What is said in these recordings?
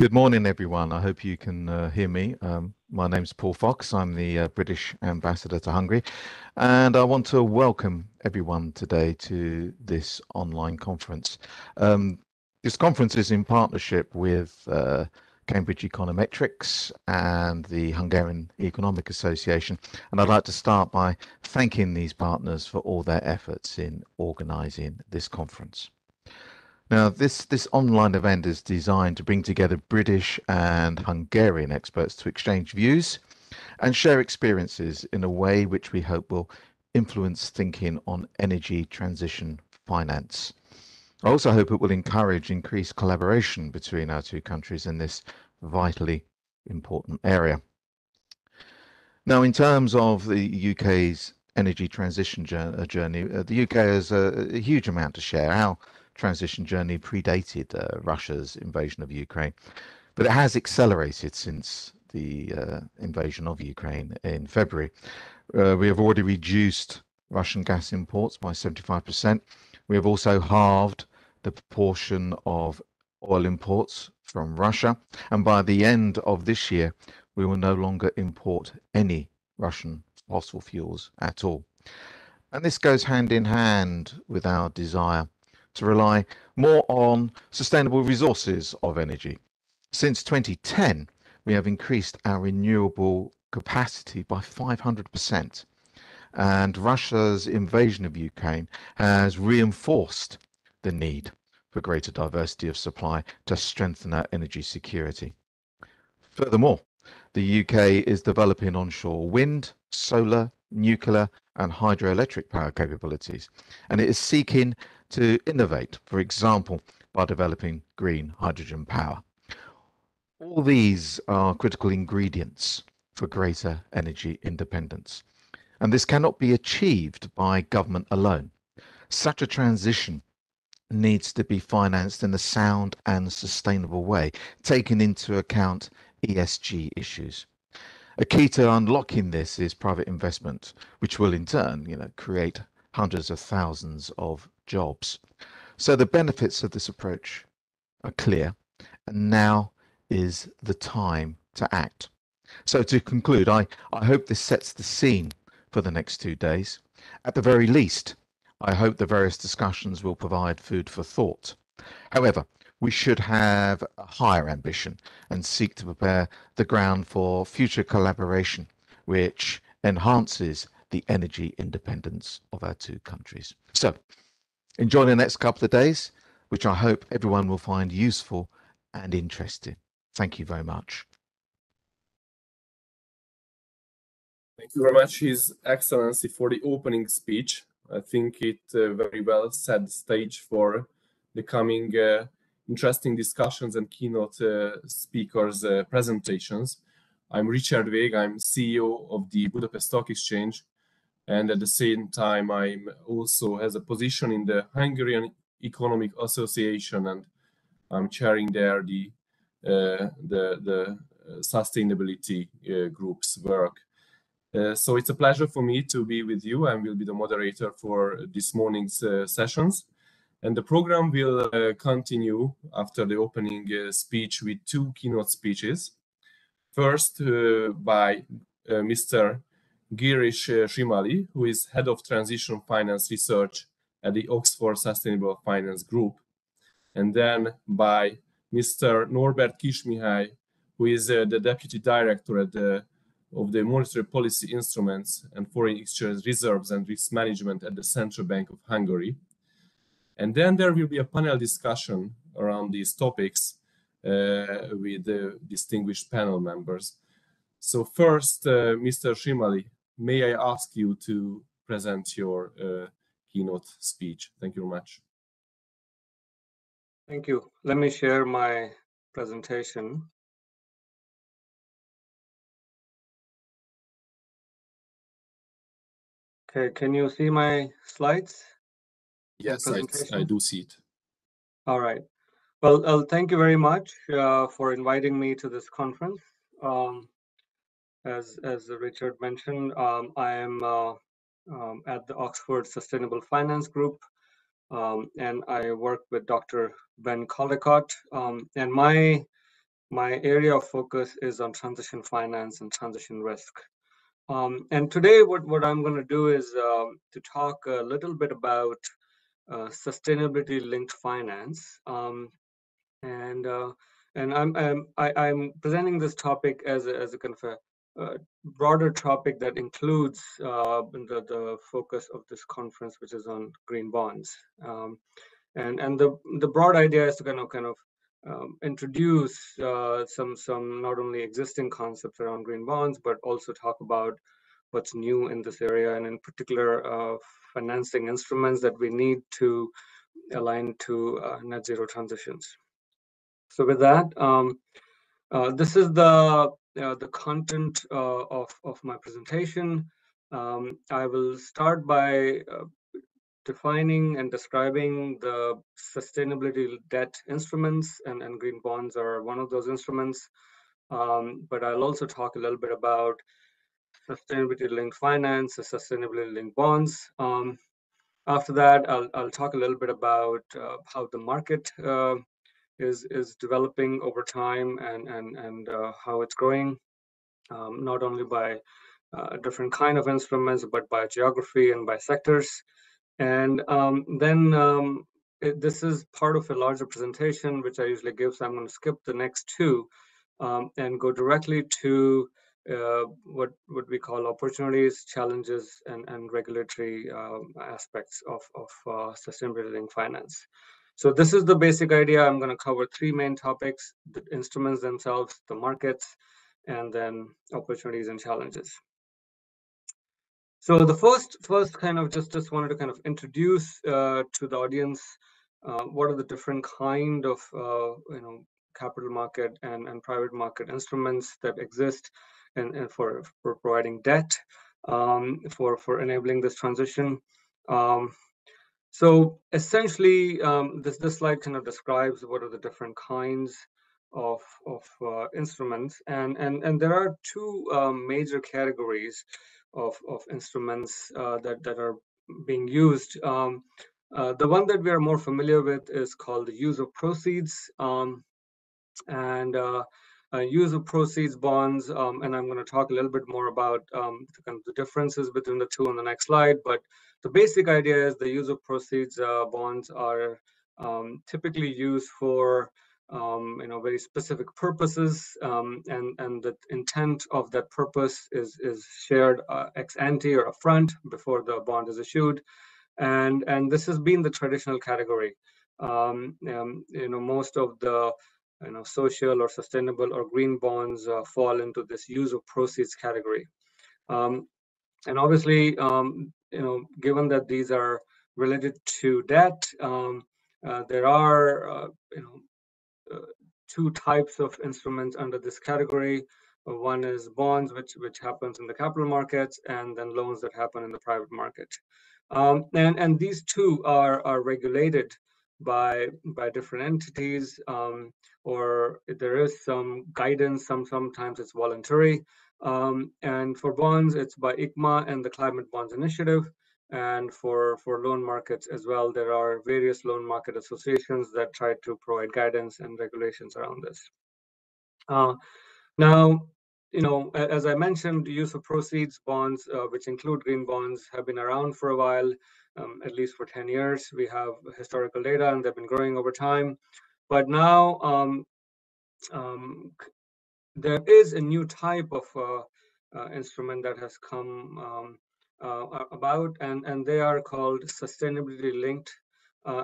Good morning, everyone. I hope you can hear me. My name's Paul Fox. I'm the British ambassador to Hungary, and I want to welcome everyone today to this online conference. This conference is in partnership with Cambridge Econometrics and the Hungarian Economic Association, and I'd like to start by thanking these partners for all their efforts in organising this conference. Now, this online event is designed to bring together British and Hungarian experts to exchange views and share experiences in a way which we hope will influence thinking on energy transition finance. I also hope it will encourage increased collaboration between our two countries in this vitally important area. Now, in terms of the UK's energy transition journey, the UK has a huge amount to share. Our transition journey predated Russia's invasion of Ukraine, but it has accelerated since the invasion of Ukraine in February. We have already reduced Russian gas imports by 75%. We have also halved the proportion of oil imports from Russia, and by the end of this year, we will no longer import any Russian fossil fuels at all. And this goes hand in hand with our desire to rely more on sustainable resources of energy. Since 2010, we have increased our renewable capacity by 500%, and Russia's invasion of Ukraine has reinforced the need for greater diversity of supply to strengthen our energy security. Furthermore, the UK is developing onshore wind, solar, nuclear, and hydroelectric power capabilities, and it is seeking to innovate, for example, by developing green hydrogen power. All these are critical ingredients for greater energy independence, and this cannot be achieved by government alone. Such a transition needs to be financed in a sound and sustainable way, taking into account ESG issues. A key to unlocking this is private investment, which will in turn, create hundreds of thousands of jobs. So the benefits of this approach are clear, and now is the time to act. So to conclude, I hope this sets the scene for the next 2 days. At the very least, I hope the various discussions will provide food for thought. However, we should have a higher ambition and seek to prepare the ground for future collaboration, which enhances the energy independence of our two countries. So, enjoy the next couple of days, which I hope everyone will find useful and interesting. Thank you very much. Thank you very much, His Excellency, for the opening speech. I think it very well set the stage for the coming interesting discussions and keynote speakers' presentations. I'm Richard Vég, I'm CEO of the Budapest Stock Exchange, and at the same time I'm also has a position in the Hungarian Economic Association, and I'm chairing there the sustainability group's work. So it's a pleasure for me to be with you, and will be the moderator for this morning's sessions. And the program will continue after the opening speech with two keynote speeches. First by Mr. Girish Shrimali, who is Head of Transition Finance Research at the Oxford Sustainable Finance Group. And then by Mr. Norbert Kismihály, who is the Deputy Director of the Monetary Policy Instruments and Foreign Exchange Reserves and Risk Management at the Central Bank of Hungary. And then there will be a panel discussion around these topics with the distinguished panel members. So first, Mr. Shrimali, may I ask you to present your keynote speech? Thank you very much. Thank you. Let me share my presentation. Okay, can you see my slides? Yes, I do see it. All right. Well, thank you very much for inviting me to this conference. As Richard mentioned, I am at the Oxford Sustainable Finance Group, and I work with Dr. Ben Collicott. And my my area of focus is on transition finance and transition risk. And today, what I'm going to do is to talk a little bit about sustainability-linked finance. And I'm presenting this topic as a kind of a broader topic that includes the focus of this conference, which is on green bonds. And the broad idea is to kind of introduce some not only existing concepts around green bonds, but also talk about what's new in this area, and in particular financing instruments that we need to align to net zero transitions. So with that, this is the content of my presentation. I will start by defining and describing the sustainability debt instruments, and green bonds are one of those instruments. But I'll also talk a little bit about sustainability-linked finance, sustainability-linked bonds. After that, I'll talk a little bit about how the market is developing over time, and how it's growing, not only by different kind of instruments, but by geography and by sectors. And then this is part of a larger presentation, which I usually give, so I'm going to skip the next two and go directly to what we call opportunities, challenges, and regulatory aspects of sustainability-linked finance. So this is the basic idea. I'm going to cover three main topics: the instruments themselves, the markets, and then opportunities and challenges. So the first kind of just wanted to kind of introduce to the audience what are the different kind of capital market and private market instruments that exist, and for providing debt for enabling this transition. So essentially, this slide kind of describes what are the different kinds of instruments, and there are two major categories of instruments that are being used. The one that we are more familiar with is called the use of proceeds, and use of proceeds bonds, and I'm going to talk a little bit more about the differences between the two on the next slide. But the basic idea is the use of proceeds bonds are typically used for very specific purposes, and the intent of that purpose is shared ex ante or upfront before the bond is issued, and this has been the traditional category. Most of the social or sustainable or green bonds fall into this use of proceeds category. And obviously, given that these are related to debt, there are two types of instruments under this category. One is bonds, which happens in the capital markets, and then loans that happen in the private market. And these two are regulated by different entities, or there is some guidance. Sometimes it's voluntary. And for bonds, it's by ICMA and the Climate Bonds Initiative. And for loan markets as well, there are various loan market associations that try to provide guidance and regulations around this. Now, as I mentioned, the use of proceeds bonds, which include green bonds, have been around for a while, at least for 10 years. We have historical data, and they've been growing over time. But now there is a new type of instrument that has come about, and they are called sustainability-linked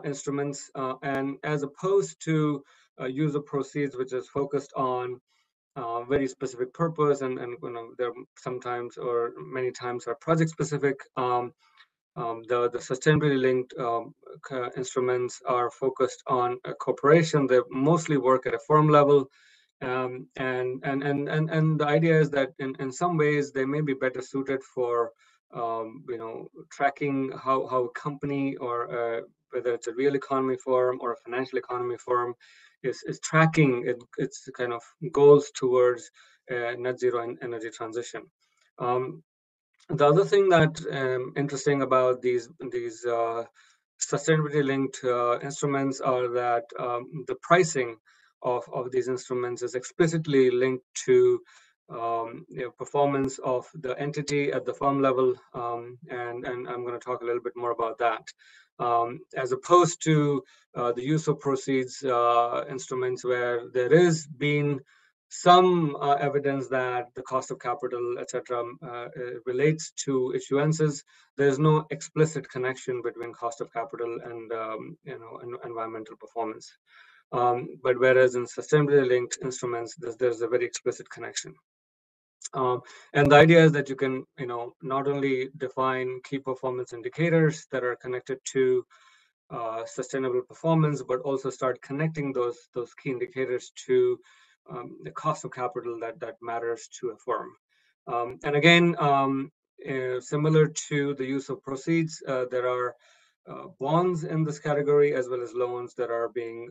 instruments. And as opposed to use of proceeds, which is focused on very specific purpose, and there sometimes or many times are project specific. The sustainability-linked instruments are focused on a corporation. They mostly work at a firm level, and the idea is that in some ways they may be better suited for tracking how a company, or whether it's a real economy firm or a financial economy firm, is tracking its kind of goals towards net zero energy transition. The other thing that interesting about these sustainability linked instruments are that the pricing of these instruments is explicitly linked to performance of the entity at the firm level, and I'm going to talk a little bit more about that, as opposed to the use of proceeds instruments where there is been some evidence that the cost of capital, etc., relates to issuances. There's no explicit connection between cost of capital and environmental performance. But whereas in sustainability linked instruments, there's a very explicit connection. And the idea is that you can, not only define key performance indicators that are connected to sustainable performance, but also start connecting those key indicators to the cost of capital that matters to a firm. And again, similar to the use of proceeds, there are bonds in this category as well as loans that are being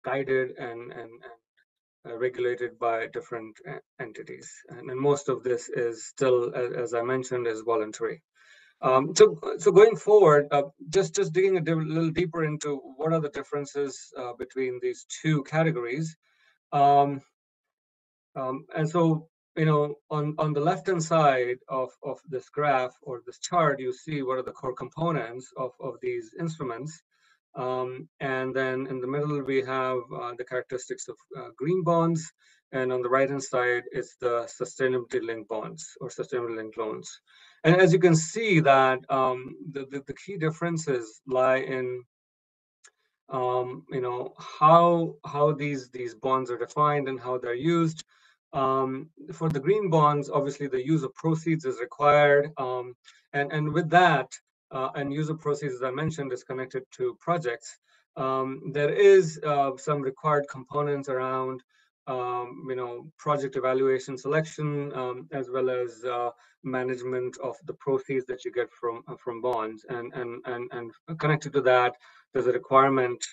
guided and regulated by different entities. And most of this is still, as I mentioned, is voluntary. So going forward, just digging a little deeper into what are the differences between these two categories. And so, on the left-hand side of this graph or this chart, you see what are the core components of these instruments. And then in the middle, we have the characteristics of green bonds. And on the right-hand side, it's the sustainability-linked bonds or sustainability-linked loans. And as you can see that the key differences lie in how these bonds are defined and how they're used. For the green bonds, obviously the use of proceeds is required, and with that, and use of proceeds, as I mentioned, is connected to projects. There is some required components around project evaluation selection, as well as management of the proceeds that you get from bonds, and connected to that, there's a requirement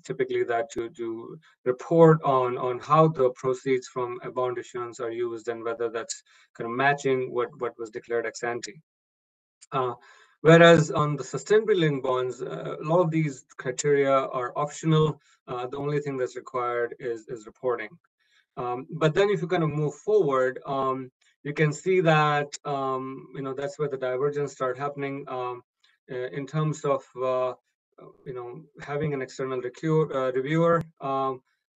typically that to report on how the proceeds from a bond issuance are used and whether that's kind of matching what was declared ex ante. Whereas on the sustainability-linked bonds, a lot of these criteria are optional. The only thing that's required is reporting. But then if you kind of move forward, you can see that, that's where the divergence start happening in terms of, having an external reviewer.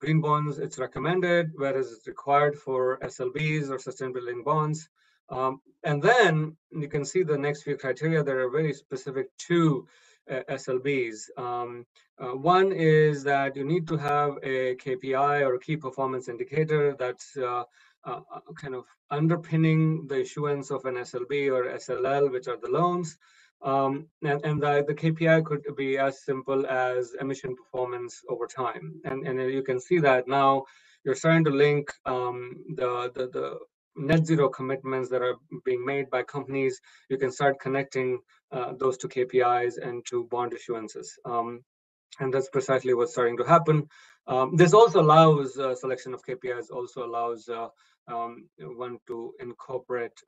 Green bonds, it's recommended, whereas it's required for SLBs or sustainability-linked bonds. And then you can see the next few criteria that are very specific to SLBs. One is that you need to have a KPI or a key performance indicator that's kind of underpinning the issuance of an SLB or SLL, which are the loans. And the KPI could be as simple as emission performance over time. And you can see that now you're starting to link the net zero commitments that are being made by companies. You can start connecting those to KPIs and to bond issuances. And that's precisely what's starting to happen. This also allows selection of KPIs, also allows one to incorporate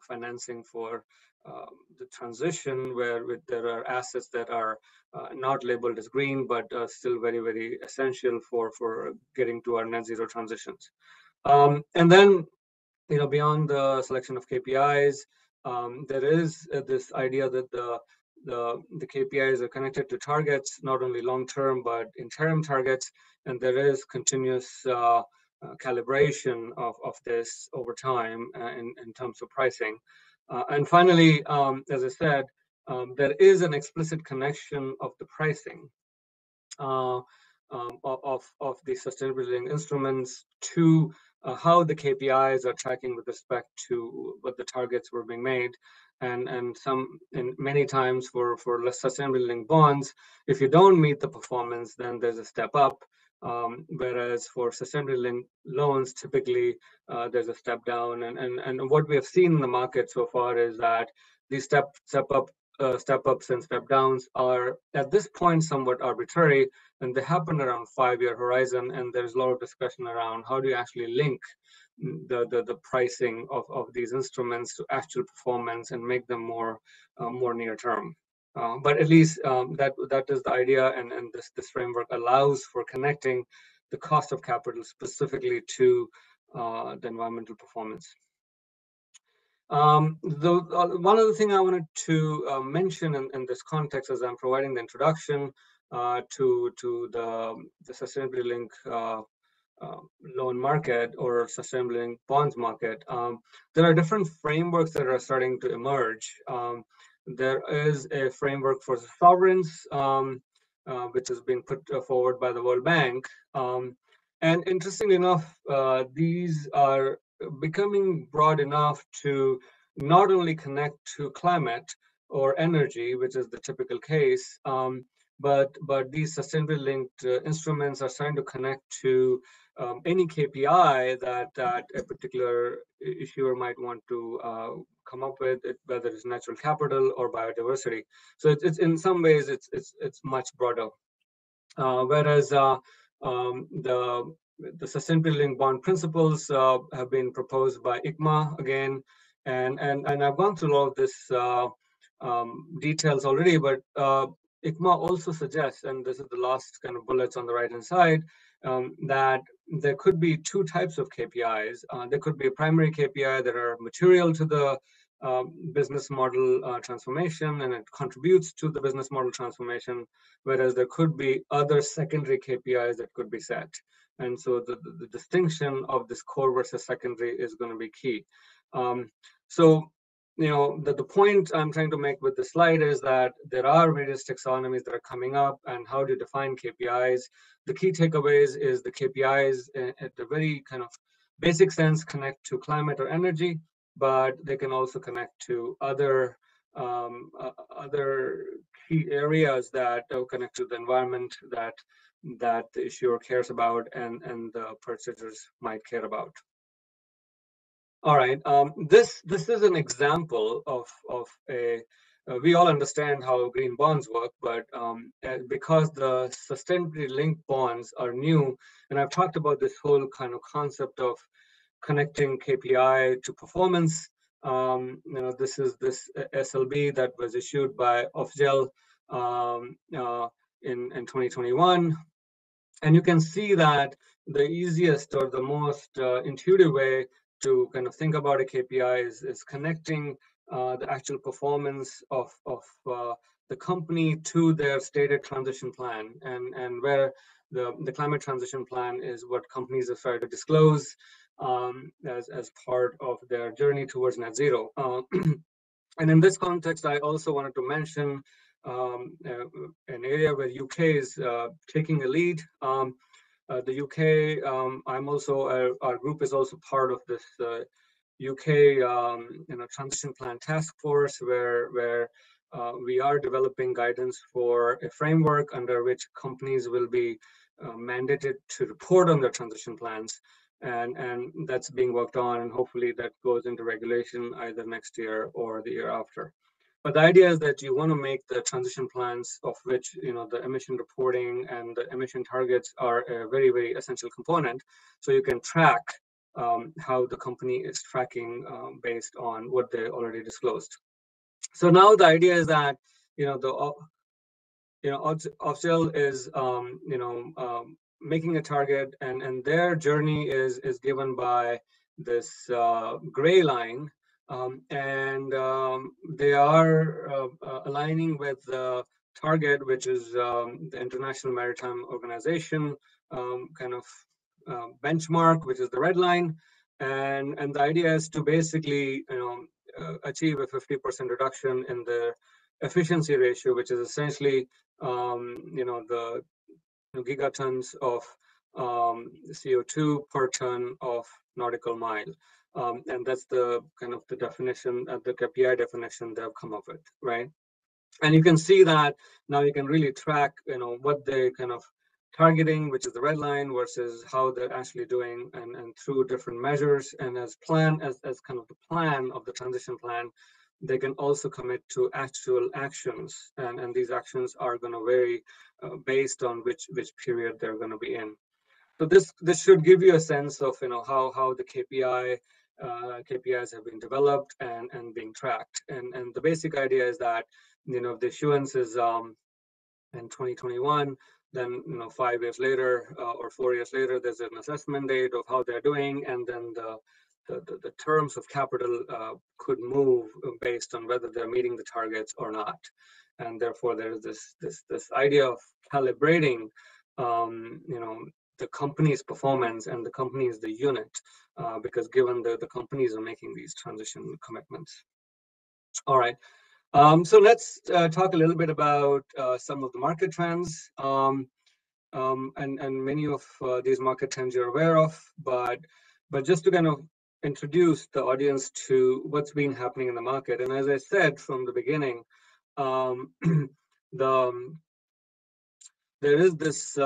financing for the transition, where there are assets that are not labeled as green, but still very, very essential for getting to our net zero transitions. And then, beyond the selection of KPIs, there is this idea that the KPIs are connected to targets, not only long-term, but interim targets, and there is continuous calibration of this over time in terms of pricing. And finally, as I said, there is an explicit connection of the pricing of the sustainability instruments to how the KPIs are tracking with respect to what the targets were being made. And many times for less sustainability linked bonds, if you don't meet the performance, then there's a step up. Whereas for sustainability linked loans, typically there's a step down. And what we have seen in the market so far is that these step ups and step downs are at this point somewhat arbitrary, and they happen around 5-year horizon. And there's a lot of discussion around how do you actually link the pricing of these instruments to actual performance and make them more near term. But at least that is the idea, and this framework allows for connecting the cost of capital specifically to the environmental performance. One other thing I wanted to mention in this context, as I'm providing the introduction to the sustainability linked loan market or sustainability linked bonds market, there are different frameworks that are starting to emerge. There is a framework for sovereigns, which has been put forward by the World Bank. And interestingly enough, these are becoming broad enough to not only connect to climate or energy, which is the typical case, but these sustainability linked instruments are starting to connect to any KPI that a particular issuer might want to come up with, whether it's natural capital or biodiversity. So it's in some ways it's much broader. Whereas the sustainability linked bond principles have been proposed by ICMA again, and I've gone through all of this details already, but ICMA also suggests, and this is the last kind of bullets on the right hand side, that there could be two types of KPIs. There could be a primary KPI that are material to the business model transformation, and it contributes to the business model transformation, whereas there could be other secondary KPIs that could be set. And so the distinction of this core versus secondary is going to be key. So, you know, the point I'm trying to make with this slide is that there are various taxonomies that are coming up, and how do you define KPIs? The key takeaways is the KPIs at the very kind of basic sense connect to climate or energy, but they can also connect to other key areas that connect to the environment that the issuer cares about and the purchasers might care about. All right, this is an example of a we all understand how green bonds work, but because the sustainability linked bonds are new, and I've talked about this whole kind of concept of connecting KPI to performance. You know, this is this SLB that was issued by Ofgel in 2021, and you can see that the easiest or the most intuitive way to kind of think about a KPI is connecting the actual performance of the company to their stated transition plan, and where the climate transition plan is what companies have started to disclose as part of their journey towards net zero. And in this context, I also wanted to mention an area where UK is taking a lead. The UK, I'm also, our group is also part of this UK transition plan task force, where we are developing guidance for a framework under which companies will be mandated to report on their transition plans, and that's being worked on, and hopefully that goes into regulation either next year or the year after. But the idea is that you want to make the transition plans, of which the emission reporting and the emission targets are a very, very essential component, so you can track how the company is tracking based on what they already disclosed. So now the idea is that Ofgel is making a target, and their journey is given by this gray line. And they are aligning with the target, which is the International Maritime Organization kind of benchmark, which is the red line. And the idea is to basically achieve a 50% reduction in the efficiency ratio, which is essentially the gigatons of CO2 per ton of nautical mile. And that's the kind of the definition, the KPI definition they've come up with, right? And you can see that now you can really track, what they kind of targeting, which is the red line, versus how they're actually doing, and through different measures, and as kind of the plan of the transition plan, they can also commit to actual actions, and these actions are going to vary based on which period they're going to be in. So this should give you a sense of how the KPI KPIs have been developed and being tracked. And the basic idea is that, if the issuance is in 2021, then 5 years later or 4 years later, there's an assessment date of how they're doing, and then the terms of capital could move based on whether they're meeting the targets or not. And therefore, there's this idea of calibrating, the company's performance, and the company is the unit, because given the companies are making these transition commitments. All right. So let's talk a little bit about some of the market trends, and many of these market trends you're aware of, but just to kind of introduce the audience to what's been happening in the market. And as I said from the beginning, there is this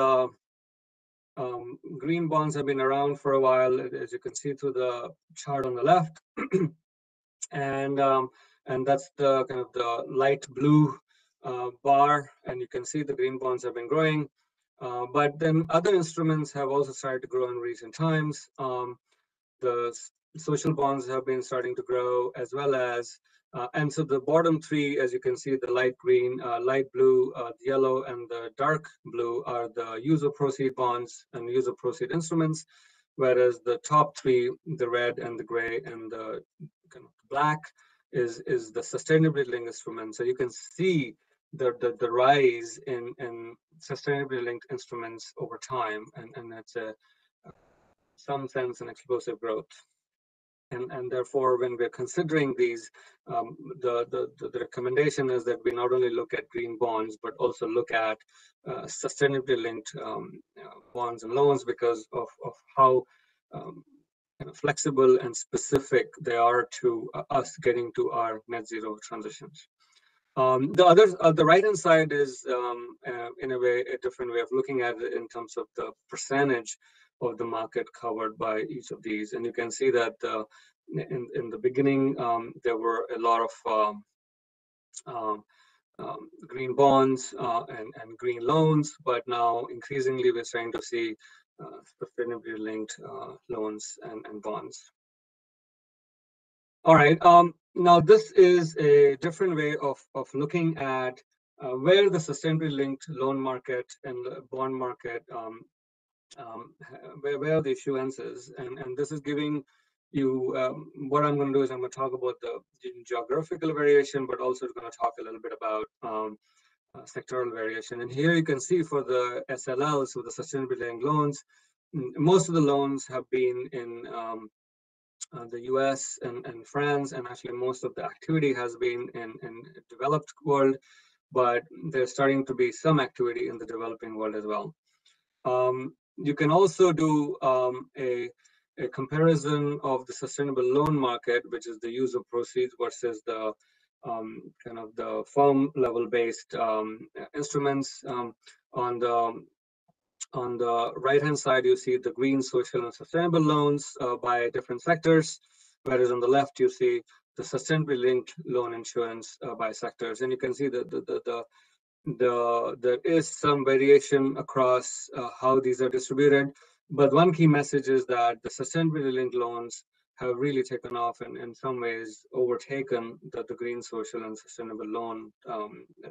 green bonds have been around for a while, as you can see through the chart on the left, and that's the kind of the light blue bar, and you can see the green bonds have been growing, but then other instruments have also started to grow in recent times. The social bonds have been starting to grow, as well as and so the bottom three, as you can see, the light green, light blue, the yellow, and the dark blue are the use of proceed bonds and use of proceed instruments, whereas the top three, the red and the gray and the kind of black, is the sustainability linked instruments. So you can see the rise in sustainability linked instruments over time, and that's some sense an explosive growth. And therefore, when we're considering these, the recommendation is that we not only look at green bonds, but also look at sustainability linked bonds and loans, because of how kind of flexible and specific they are to us getting to our net zero transitions. The right hand side is in a way a different way of looking at it in terms of the percentage of the market covered by each of these, and you can see that in the beginning there were a lot of green bonds and green loans, but now increasingly we're starting to see sustainability linked loans and bonds. All right. Now this is a different way of looking at where the sustainability linked loan market and the bond market, where the issuances, and this is giving you what I'm going to do is I'm going to talk about the geographical variation, but also going to talk a little bit about sectoral variation. And here you can see for the SLLs, so the sustainability linked loans, most of the loans have been in the US and France, and actually most of the activity has been in developed world, but there's starting to be some activity in the developing world as well. You can also do a comparison of the sustainable loan market, which is the use of proceeds, versus the kind of the firm level based instruments. On the right hand side, you see the green, social, and sustainable loans by different sectors, whereas on the left you see the sustainability linked loan issuance by sectors, and you can see that there is some variation across how these are distributed. But one key message is that the sustainability linked loans have really taken off and in some ways overtaken the green, social, and sustainable loan.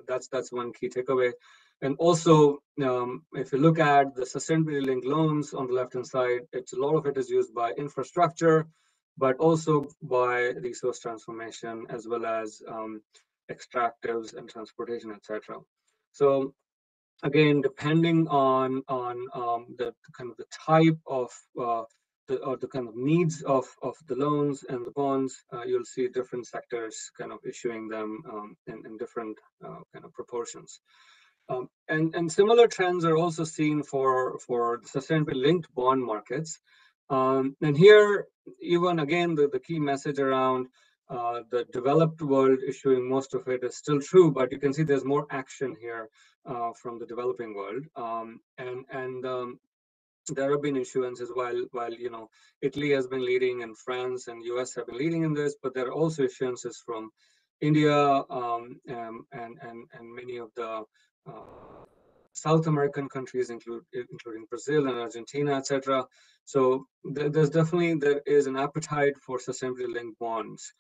That's one key takeaway. And also, if you look at the sustainability linked loans on the left hand side, a lot of it is used by infrastructure, but also by resource transformation, as well as extractives and transportation, etc. So again, depending on the kind of the type of the kind of needs of the loans and the bonds, you'll see different sectors kind of issuing them in different kind of proportions. And similar trends are also seen for sustainability linked bond markets. And here, even again, the key message around the developed world issuing most of it is still true, but you can see there's more action here from the developing world. There have been issuances while Italy has been leading and France and US have been leading in this, but there are also issuances from India and many of the South American countries, including Brazil and Argentina, etc. So there is an appetite for sustainability-linked bonds,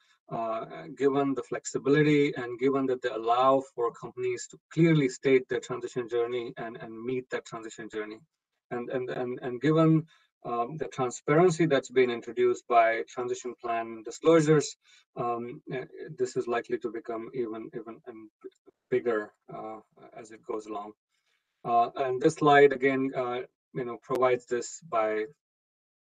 given the flexibility and given that they allow for companies to clearly state their transition journey and meet that transition journey, and given the transparency that's been introduced by transition plan disclosures, this is likely to become even bigger as it goes along. And this slide again, provides this by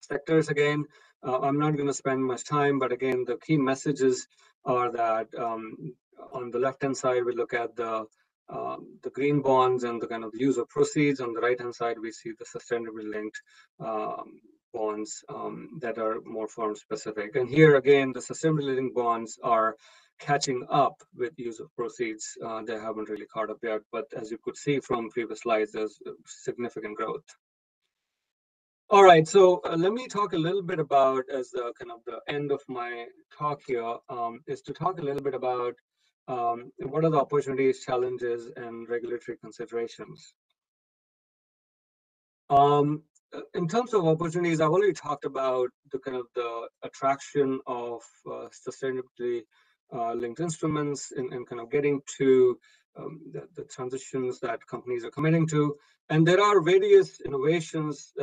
sectors again. I'm not going to spend much time, but again, the key messages are that on the left-hand side, we look at the green bonds and the kind of use of proceeds. On the right-hand side, we see the sustainability-linked bonds that are more firm-specific. And here again, the sustainability-linked bonds are catching up with use of proceeds. They haven't really caught up yet, but as you could see from previous slides, there's significant growth. All right, so let me talk a little bit about, as the kind of the end of my talk here, is to talk a little bit about what are the opportunities, challenges, and regulatory considerations. In terms of opportunities, I've already talked about the kind of the attraction of sustainability linked instruments and kind of getting to the transitions that companies are committing to. And there are various innovations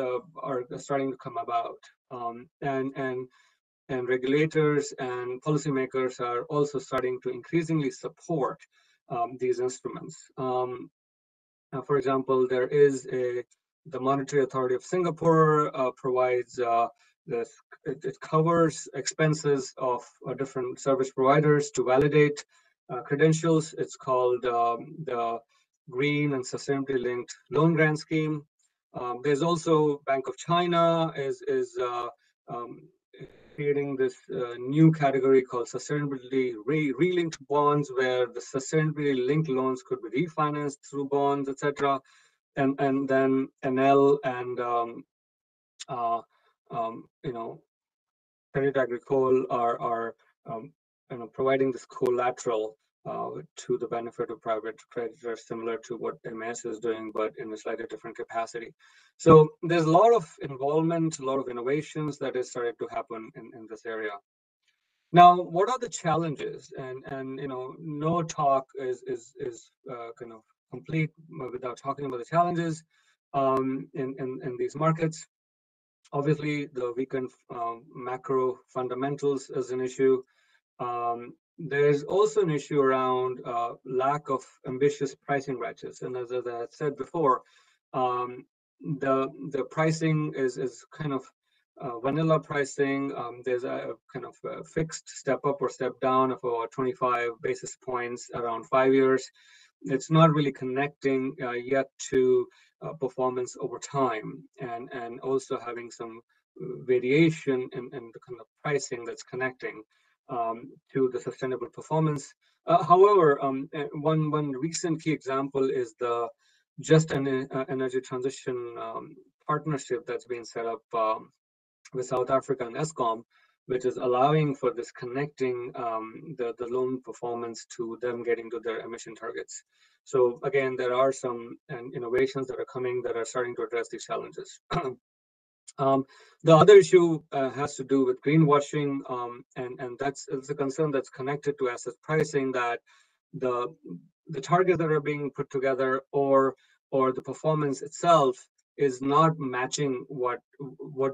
are starting to come about, and regulators and policymakers are also starting to increasingly support these instruments. For example, there is the Monetary Authority of Singapore provides it covers expenses of different service providers to validate credentials. It's called the Green and Sustainability Linked Loan Grant Scheme. There's also Bank of China is creating this new category called sustainability relinked bonds, where the sustainability linked loans could be refinanced through bonds, etc. And then NL and Credit Agricole are providing this collateral to the benefit of private creditors, similar to what MS is doing, but in a slightly different capacity. So there's a lot of involvement, a lot of innovations that is starting to happen in this area. Now, what are the challenges? And no talk is kind of complete without talking about the challenges in these markets. Obviously, the weakened macro fundamentals is an issue. There's also an issue around lack of ambitious pricing ratchets. And as I said before, the pricing is kind of vanilla pricing. There's a kind of a fixed step up or step down of about 25 basis points around 5 years. It's not really connecting yet to performance over time, and also having some variation in the kind of pricing that's connecting to the sustainable performance. However, one recent key example is the Just Energy Transition partnership that's been set up with South Africa and ESCOM, which is allowing for this connecting the loan performance to them getting to their emission targets. So again, there are some innovations that are coming that are starting to address these challenges. The other issue has to do with greenwashing, and that's a concern that's connected to asset pricing, that the targets that are being put together or the performance itself is not matching what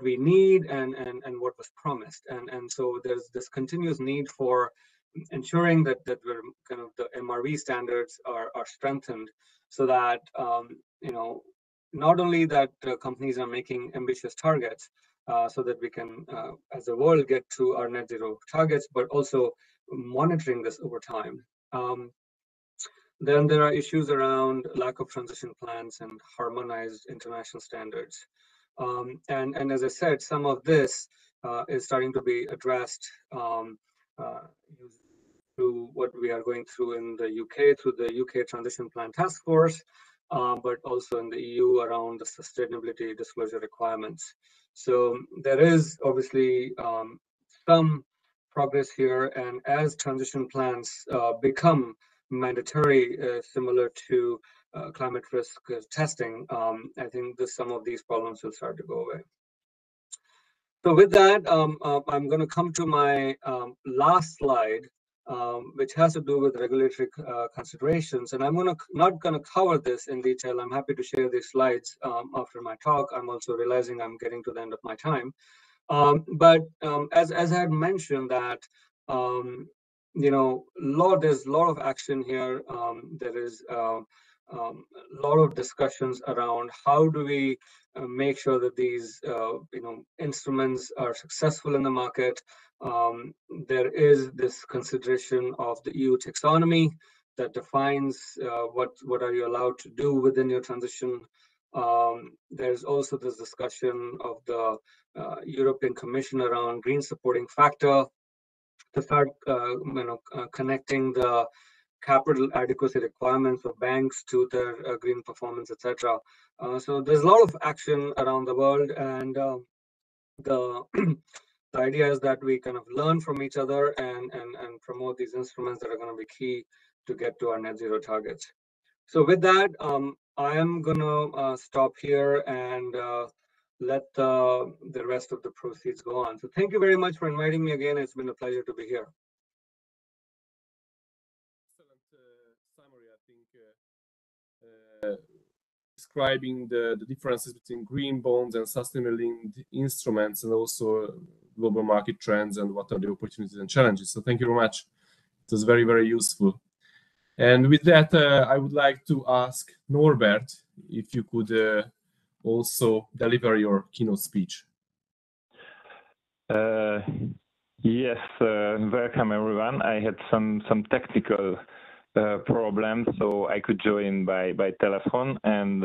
we need and what was promised, and so there's this continuous need for ensuring that we're kind of the MRV standards are strengthened, so that not only that companies are making ambitious targets so that we can as a world get to our net zero targets, but also monitoring this over time. Then there are issues around lack of transition plans and harmonized international standards. And as I said, some of this is starting to be addressed through what we are going through in the UK, through the UK Transition Plan Task Force, but also in the EU around the sustainability disclosure requirements. So there is obviously some progress here, and as transition plans become mandatory, similar to climate risk testing, I think some of these problems will start to go away. So with that, I'm going to come to my last slide, which has to do with regulatory considerations. And I'm not going to cover this in detail. I'm happy to share these slides after my talk. I'm also realizing I'm getting to the end of my time. But as I had mentioned that, there's a lot of action here. There is a lot of discussions around how do we make sure that these instruments are successful in the market. There is this consideration of the EU taxonomy that defines what are you allowed to do within your transition. There's also this discussion of the European Commission around green supporting factor to start connecting the capital adequacy requirements of banks to their green performance, etc. So there's a lot of action around the world, and the the idea is that we kind of learn from each other and promote these instruments that are going to be key to get to our net zero targets. So with that, I am going to stop here and let the rest of the proceeds go on. So thank you very much for inviting me again. It's been a pleasure to be here. Summary, I think, describing the differences between green bonds and sustainability instruments, and also global market trends and what are the opportunities and challenges. So thank you very much. It was very, very useful. And with that, I would like to ask Norbert if you could also deliver your keynote speech. Yes, welcome everyone. I had some technical problems, so I could join by telephone, and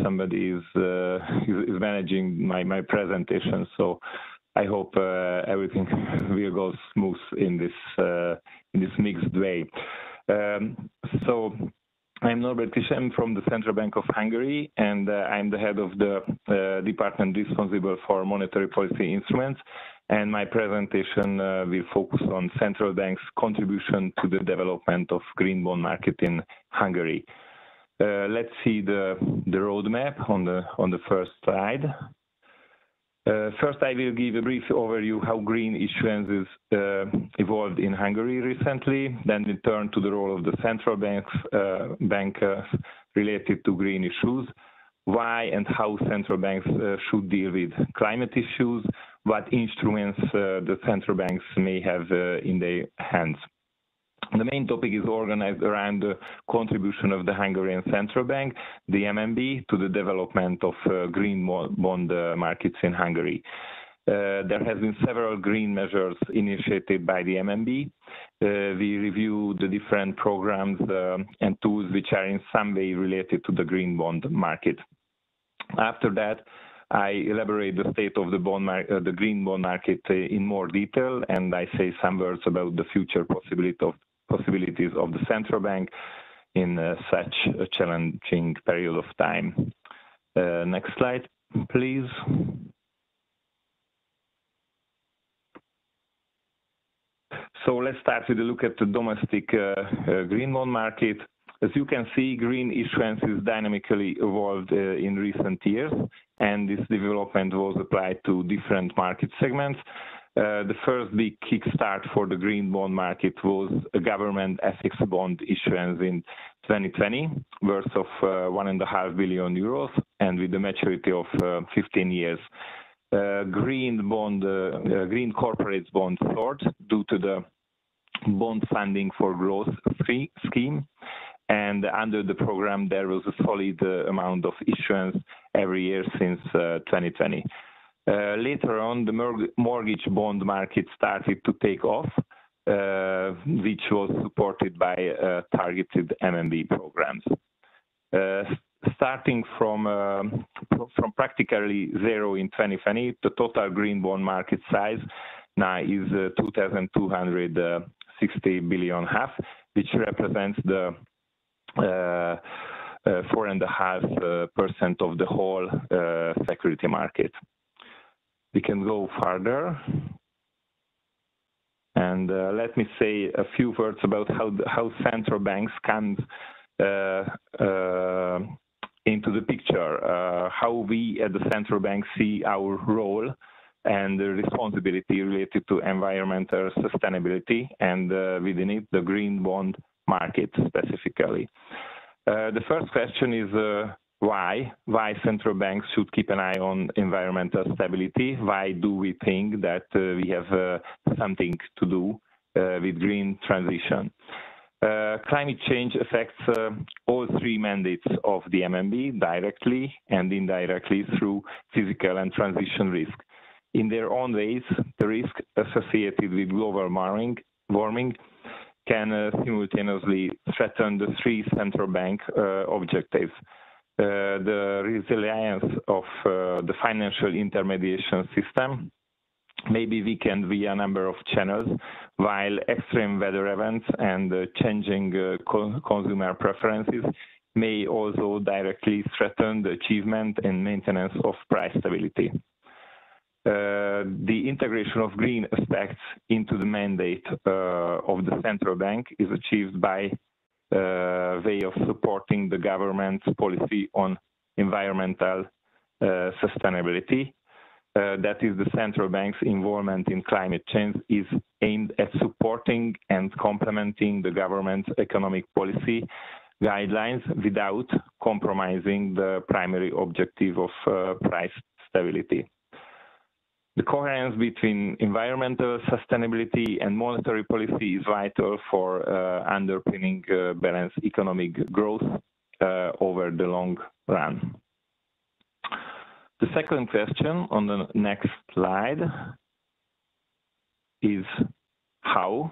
somebody is managing my presentation. So I hope everything will go smooth in this mixed way. So I'm Norbert Tisem from the Central Bank of Hungary, and I'm the head of the department responsible for monetary policy instruments. And my presentation will focus on central bank's contribution to the development of green bond market in Hungary. Let's see the roadmap on the first slide. First, I will give a brief overview how green issuances evolved in Hungary recently. Then we turn to the role of the central banks related to green issues, why and how central banks should deal with climate issues, what instruments the central banks may have in their hands. The main topic is organized around the contribution of the Hungarian Central Bank, the MNB, to the development of green bond markets in Hungary. There has been several green measures initiated by the MNB. We review the different programs and tools which are in some way related to the green bond market. After that, I elaborate the state of the green bond market in more detail, and I say some words about the future possibilities of the central bank in such a challenging period of time. Next slide, please. So let's start with a look at the domestic green bond market. As you can see, green issuances dynamically evolved in recent years, and this development was applied to different market segments. The first big kickstart for the green bond market was a government FX bond issuance in 2020, worth of 1.5 billion euros, and with a maturity of 15 years. Green corporate bonds soared due to the bond funding for growth scheme. And under the program, there was a solid amount of issuance every year since 2020. Later on, the mortgage bond market started to take off, which was supported by targeted MNB programs. Starting from practically zero in 2020, the total green bond market size now is 2,260 billion, which represents the 4.5% of the whole security market. We can go further, and let me say a few words about how central banks can into the picture, how we at the central bank see our role and the responsibility related to environmental sustainability, and within it, the green bond market specifically. The first question is why central banks should keep an eye on environmental stability? Why do we think that we have something to do with green transition? Climate change affects all three mandates of the MMB directly and indirectly through physical and transition risk. In their own ways, the risk associated with global warming can simultaneously threaten the three central bank objectives. The resilience of the financial intermediation system may be weakened via a number of channels, while extreme weather events and changing consumer preferences may also directly threaten the achievement and maintenance of price stability. The integration of green aspects into the mandate of the central bank is achieved by way of supporting the government's policy on environmental sustainability. That is, the central bank's involvement in climate change is aimed at supporting and complementing the government's economic policy guidelines without compromising the primary objective of price stability. The coherence between environmental sustainability and monetary policy is vital for underpinning balanced economic growth over the long run. The second question on the next slide is how.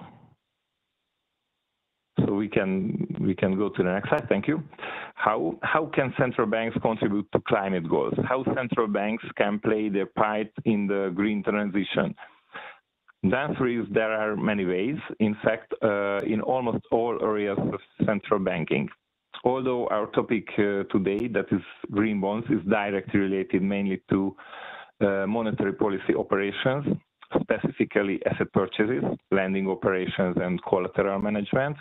So we can go to the next slide. Thank you. How can central banks contribute to climate goals? How central banks can play their part in the green transition? The answer is there are many ways. In fact, in almost all areas of central banking. Although our topic today, that is green bonds, is directly related mainly to monetary policy operations, specifically asset purchases, lending operations, and collateral management.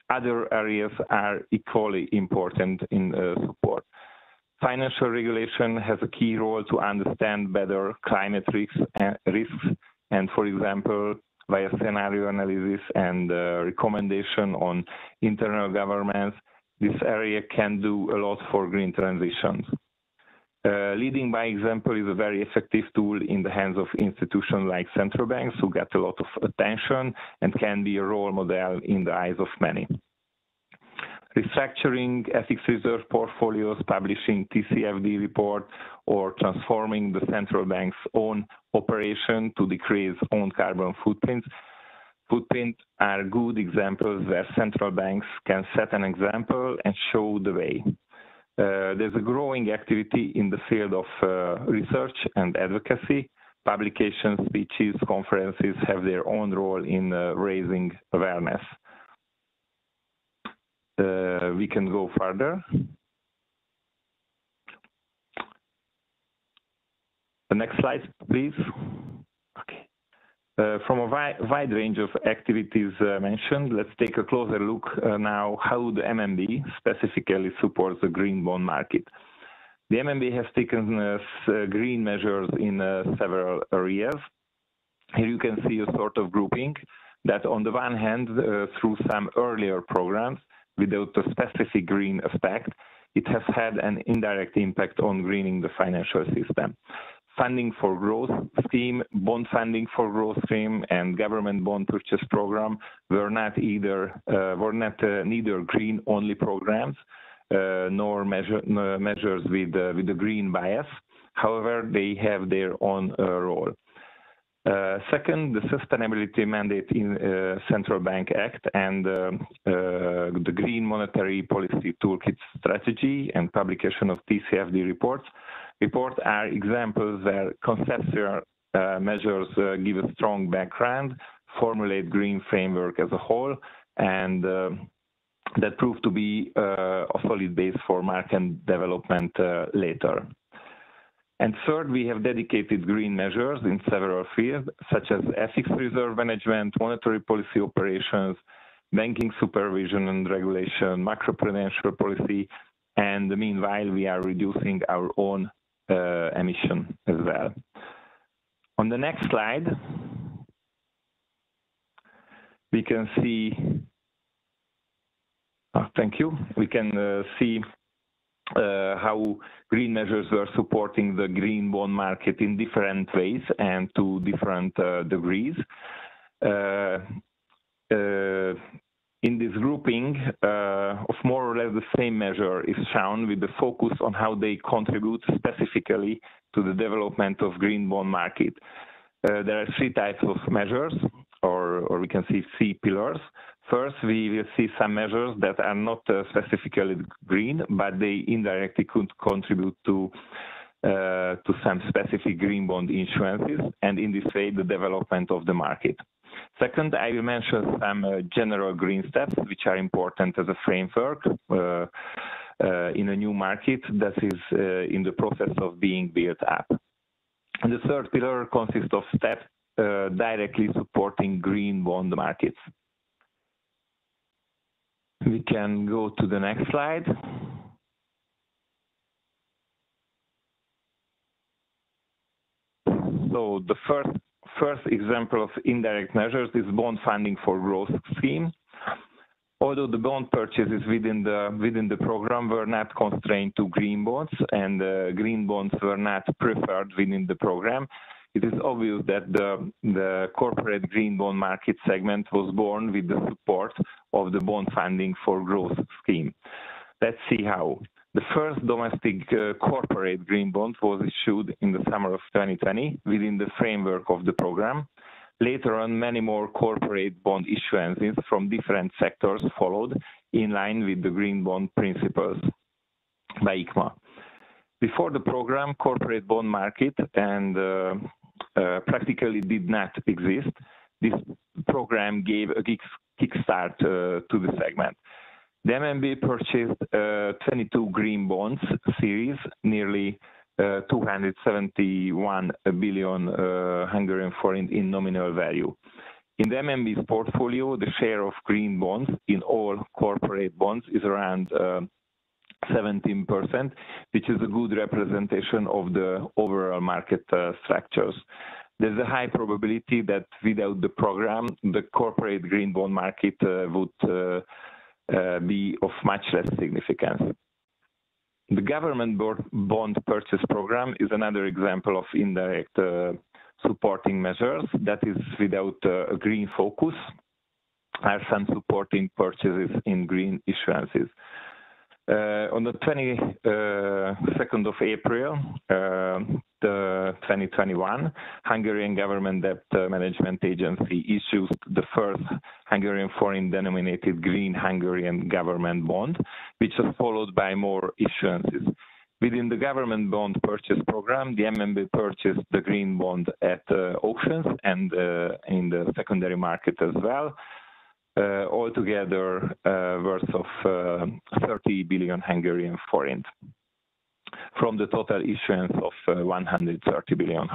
Other areas are equally important in support. Financial regulation has a key role to understand better climate risks, and for example, via scenario analysis and recommendation on internal governance, this area can do a lot for green transitions. Leading by example is a very effective tool in the hands of institutions like central banks who get a lot of attention and can be a role model in the eyes of many. Restructuring FX reserve portfolios, publishing TCFD report, or transforming the central bank's own operation to decrease own carbon footprint are good examples where central banks can set an example and show the way. There's a growing activity in the field of research and advocacy. Publications, speeches, conferences have their own role in raising awareness. We can go further. The next slide, please. Okay. From a wide range of activities mentioned, let's take a closer look now how the MMB specifically supports the green bond market. The MMB has taken green measures in several areas. Here you can see a sort of grouping that on the one hand, through some earlier programs, without a specific green aspect, it has had an indirect impact on greening the financial system. Funding for growth scheme, bond funding for growth scheme, and government bond purchase program were neither green only programs nor measures with a green bias. However, they have their own role. Second, the Sustainability Mandate in Central Bank Act and the Green Monetary Policy Toolkit strategy and publication of TCFD reports are examples where conceptual measures give a strong background, formulate green framework as a whole, and that proved to be a solid base for market development later. And third, we have dedicated green measures in several fields, such as FX reserve management, monetary policy operations, banking supervision and regulation, macroprudential policy, and meanwhile we are reducing our own emission as well. On the next slide, we can see, thank you, we can see how green measures were supporting the green bond market in different ways and to different degrees. In this grouping of more or less the same measure is shown with the focus on how they contribute specifically to the development of green bond market. There are three types of measures, or we can see three pillars. First, we will see some measures that are not specifically green, but they indirectly could contribute to some specific green bond issuances, and in this way, the development of the market. Second, I will mention some general green steps, which are important as a framework in a new market that is in the process of being built up. And the third pillar consists of steps directly supporting green bond markets. We can go to the next slide. So the first example of indirect measures is bond funding for growth scheme. Although the bond purchases within the program were not constrained to green bonds and green bonds were not preferred within the program, it is obvious that the corporate green bond market segment was born with the support of the bond funding for growth scheme. Let's see how. The first domestic corporate green bond was issued in the summer of 2020 within the framework of the program. Later on, many more corporate bond issuances from different sectors followed in line with the green bond principles by ICMA. Before the program, corporate bond market and practically did not exist. This program gave a kickstart to the segment. The MNB purchased 22 green bonds series, nearly 271 billion Hungarian forint in nominal value. In the MNB's portfolio, the share of green bonds in all corporate bonds is around 17%, which is a good representation of the overall market structures. There's a high probability that without the program, the corporate green bond market would be of much less significance. The government bond purchase program is another example of indirect supporting measures that is without a green focus, are some supporting purchases in green issuances. On the 22nd of April, 2021, Hungarian Government Debt Management Agency issued the first Hungarian forint-denominated green Hungarian government bond, which was followed by more issuances. Within the government bond purchase program, the MNB purchased the green bond at auctions and in the secondary market as well. Altogether worth of 30 billion Hungarian forint from the total issuance of 130 billion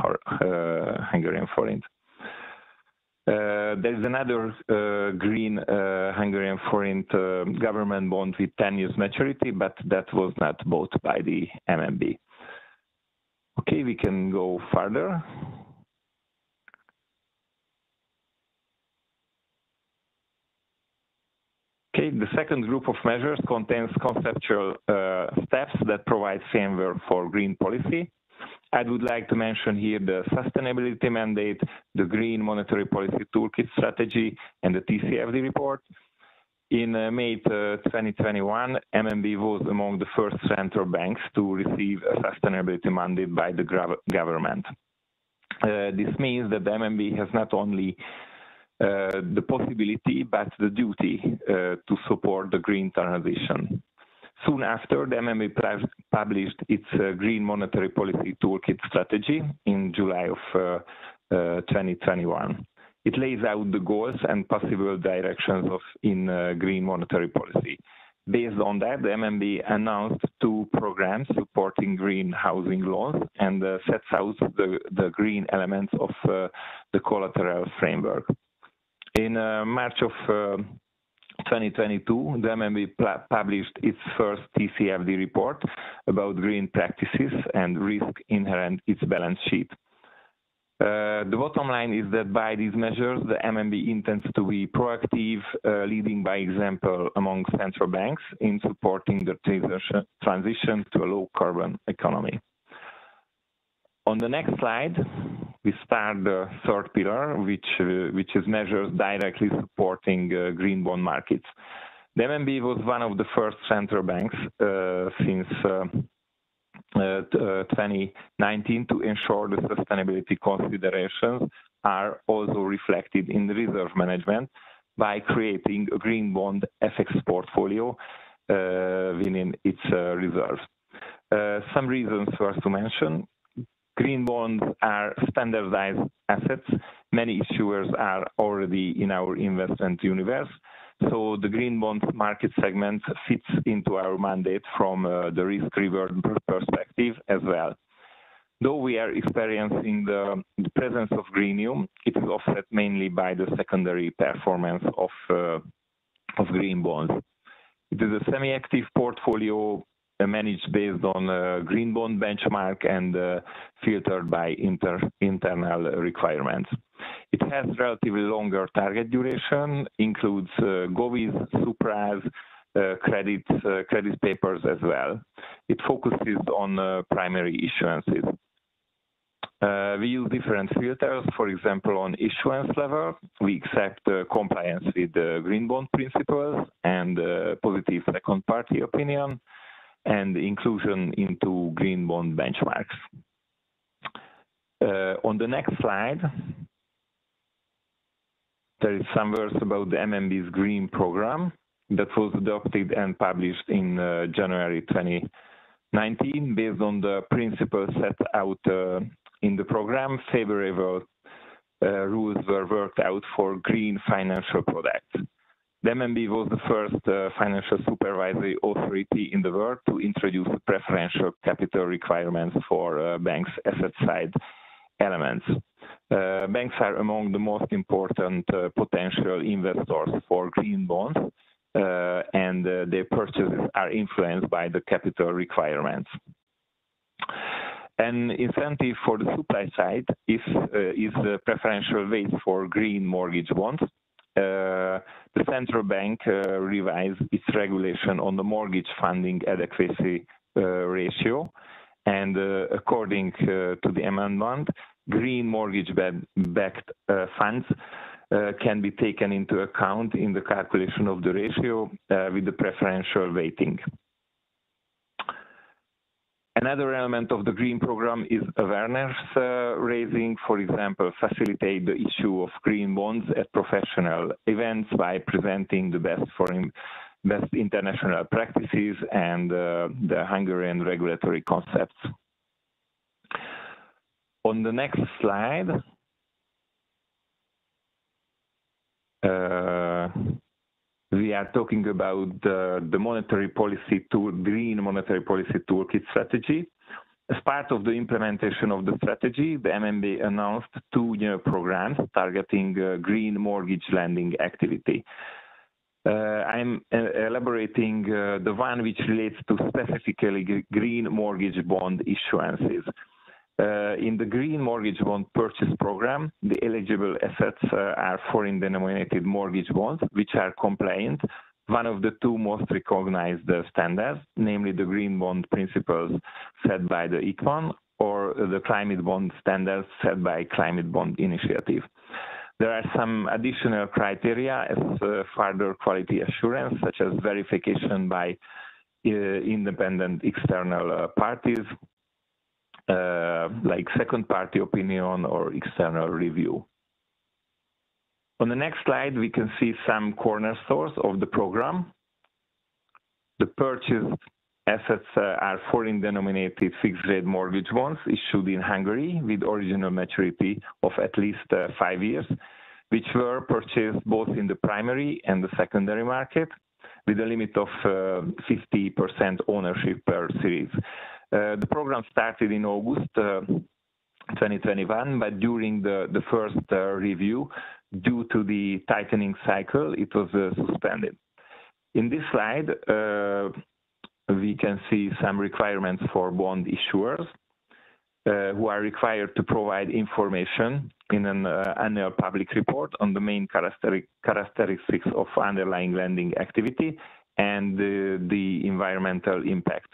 Hungarian forint. There is another green Hungarian forint government bond with 10 years maturity, but that was not bought by the MNB. Okay, we can go further. Okay, the second group of measures contains conceptual steps that provide framework for green policy. I would like to mention here the sustainability mandate, the green monetary policy toolkit strategy, and the TCFD report. In May 2021, MNB was among the first central banks to receive a sustainability mandate by the government. This means that the MNB has not only the possibility, but the duty to support the green transition. Soon after, the MNB published its Green Monetary Policy Toolkit strategy in July of 2021. It lays out the goals and possible directions in green monetary policy. Based on that, the MNB announced two programs supporting green housing loans and sets out the green elements of the collateral framework. In March of 2022, the MNB published its first TCFD report about green practices and risk inherent in its balance sheet. The bottom line is that by these measures, the MNB intends to be proactive, leading by example among central banks in supporting the transition to a low-carbon economy. On the next slide, we start the third pillar, which is measures directly supporting green bond markets. The MNB was one of the first central banks since 2019 to ensure the sustainability considerations are also reflected in the reserve management by creating a green bond FX portfolio within its reserves. Some reasons worth to mention. Green bonds are standardized assets. Many issuers are already in our investment universe. So the green bond market segment fits into our mandate from the risk-reward perspective as well. Though we are experiencing the presence of greenium, it is offset mainly by the secondary performance of green bonds. It is a semi-active portfolio managed based on green bond benchmark and filtered by internal requirements. It has relatively longer target duration, includes govies, supras, credit papers as well. It focuses on primary issuances. We use different filters. For example, on issuance level, we accept compliance with the green bond principles and positive second-party opinion, and inclusion into green bond benchmarks. On the next slide, there is some words about the MNB's green program that was adopted and published in January 2019. Based on the principles set out in the program, favorable rules were worked out for green financial products. The MNB was the first financial supervisory authority in the world to introduce preferential capital requirements for banks' asset side elements. Banks are among the most important potential investors for green bonds, and their purchases are influenced by the capital requirements. An incentive for the supply side is the preferential weight for green mortgage bonds. The central bank revised its regulation on the mortgage funding adequacy ratio, and according to the amendment, green mortgage-backed funds can be taken into account in the calculation of the ratio with the preferential weighting. Another element of the green program is awareness raising. For example, facilitate the issue of green bonds at professional events by presenting the best international practices and the Hungarian regulatory concepts. On the next slide, we are talking about the monetary policy green monetary policy toolkit strategy. As part of the implementation of the strategy, the MNB announced two new programs targeting green mortgage lending activity. I'm elaborating the one which relates to specifically green mortgage bond issuances. In the green mortgage bond purchase program, the eligible assets are foreign-denominated mortgage bonds, which are compliant, one of the two most recognized standards, namely the green bond principles set by the ICMAN or the climate bond standards set by Climate Bond Initiative. There are some additional criteria as further quality assurance, such as verification by independent external parties, like second-party opinion or external review. On the next slide, we can see some cornerstones of the program. The purchased assets are foreign-denominated fixed-rate mortgage bonds issued in Hungary with original maturity of at least 5 years, which were purchased both in the primary and the secondary market with a limit of 50% ownership per series. The program started in August 2021, but during the first review, due to the tightening cycle, it was suspended. In this slide, we can see some requirements for bond issuers who are required to provide information in an annual public report on the main characteristics of underlying lending activity and the environmental impact.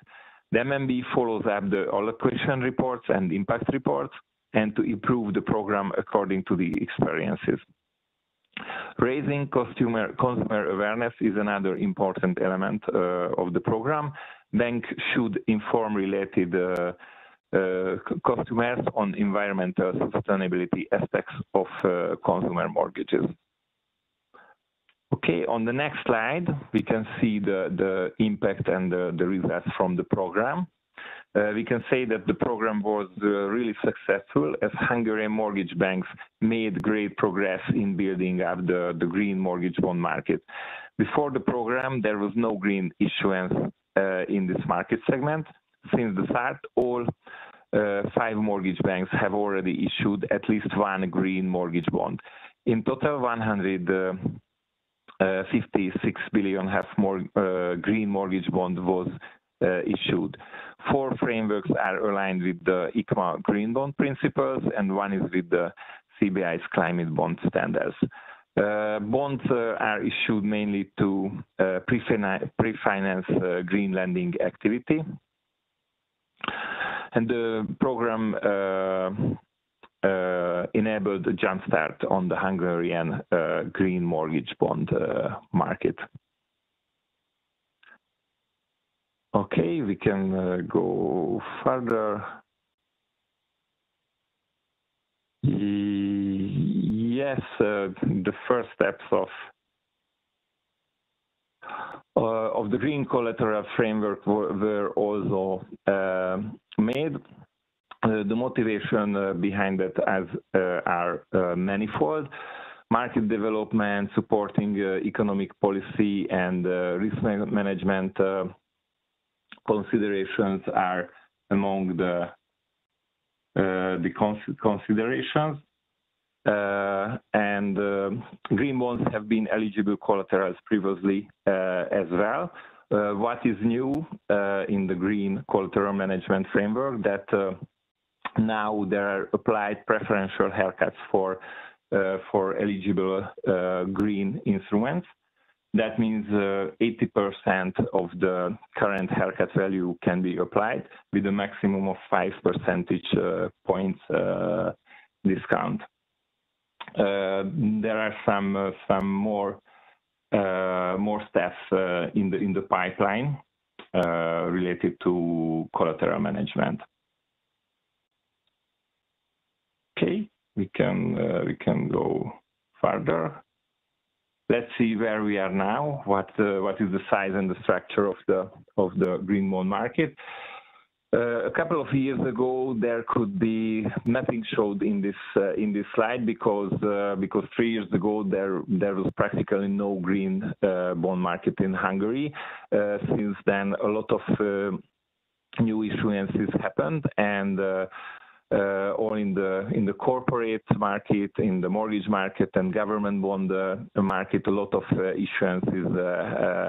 The MMB follows up the allocation reports and impact reports and to improve the program according to the experiences. Raising consumer awareness is another important element of the program. Banks should inform related customers on environmental sustainability aspects of consumer mortgages. Okay, on the next slide, we can see the impact and the results from the program. We can say that the program was really successful as Hungarian mortgage banks made great progress in building up the green mortgage bond market. Before the program, there was no green issuance in this market segment. Since the start, all 5 mortgage banks have already issued at least one green mortgage bond. In total, 156 billion more green mortgage bond was issued. 4 frameworks are aligned with the ICMA green bond principles, and one is with the CBI's climate bond standards. Bonds are issued mainly to pre-finance green lending activity. And the program enabled a jumpstart on the Hungarian green mortgage bond market. Okay, we can go further. Yes, the first steps of the green collateral framework were also made. The motivation behind it are manifold. Market development, supporting economic policy, and risk management considerations are among the considerations. Green bonds have been eligible collaterals previously as well. What is new in the green collateral management framework that now there are applied preferential haircuts for eligible green instruments. That means 80% of the current haircut value can be applied with a maximum of 5 percentage points discount. There are some more steps in the pipeline related to collateral management. Okay, we can go further. Let's see where we are now. What is the size and the structure of the green bond market? A couple of years ago, there could be nothing showed in this slide because 3 years ago there was practically no green bond market in Hungary. Since then, a lot of new issuances happened, and or in the corporate market, in the mortgage market, and government bond market, a lot of issuances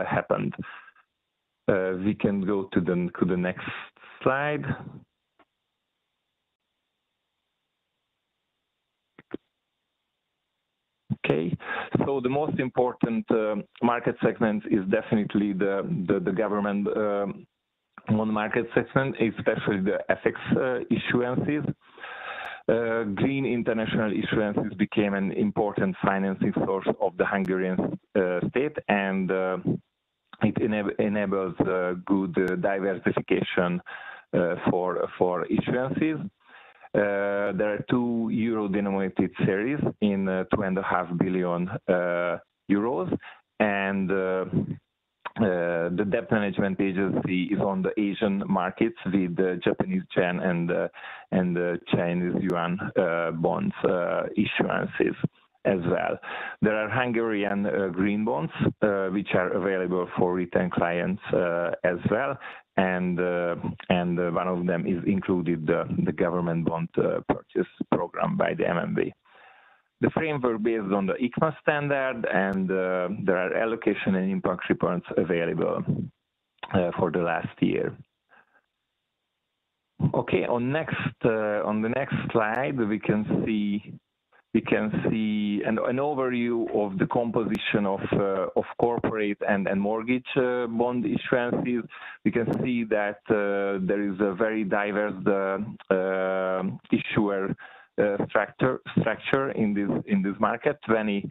happened. We can go to the next slide. Okay, so the most important market segment is definitely the government bond market segment, especially the FX issuances. Green international issuances became an important financing source of the Hungarian state, and it enables good diversification for issuances. There are 2 euro-denominated series in 2.5 billion euros, and the debt management agency is on the Asian markets with the Japanese yen and the Chinese yuan bonds issuances as well. There are Hungarian green bonds which are available for retail clients as well, and one of them is included the government bond purchase program by the MMB. the framework based on the ICMA standard, and there are allocation and impact reports available for the last year. Okay, on the next slide, we can see an overview of the composition of corporate and mortgage bond issuances. We can see that there is a very diverse issuer structure in this market. 20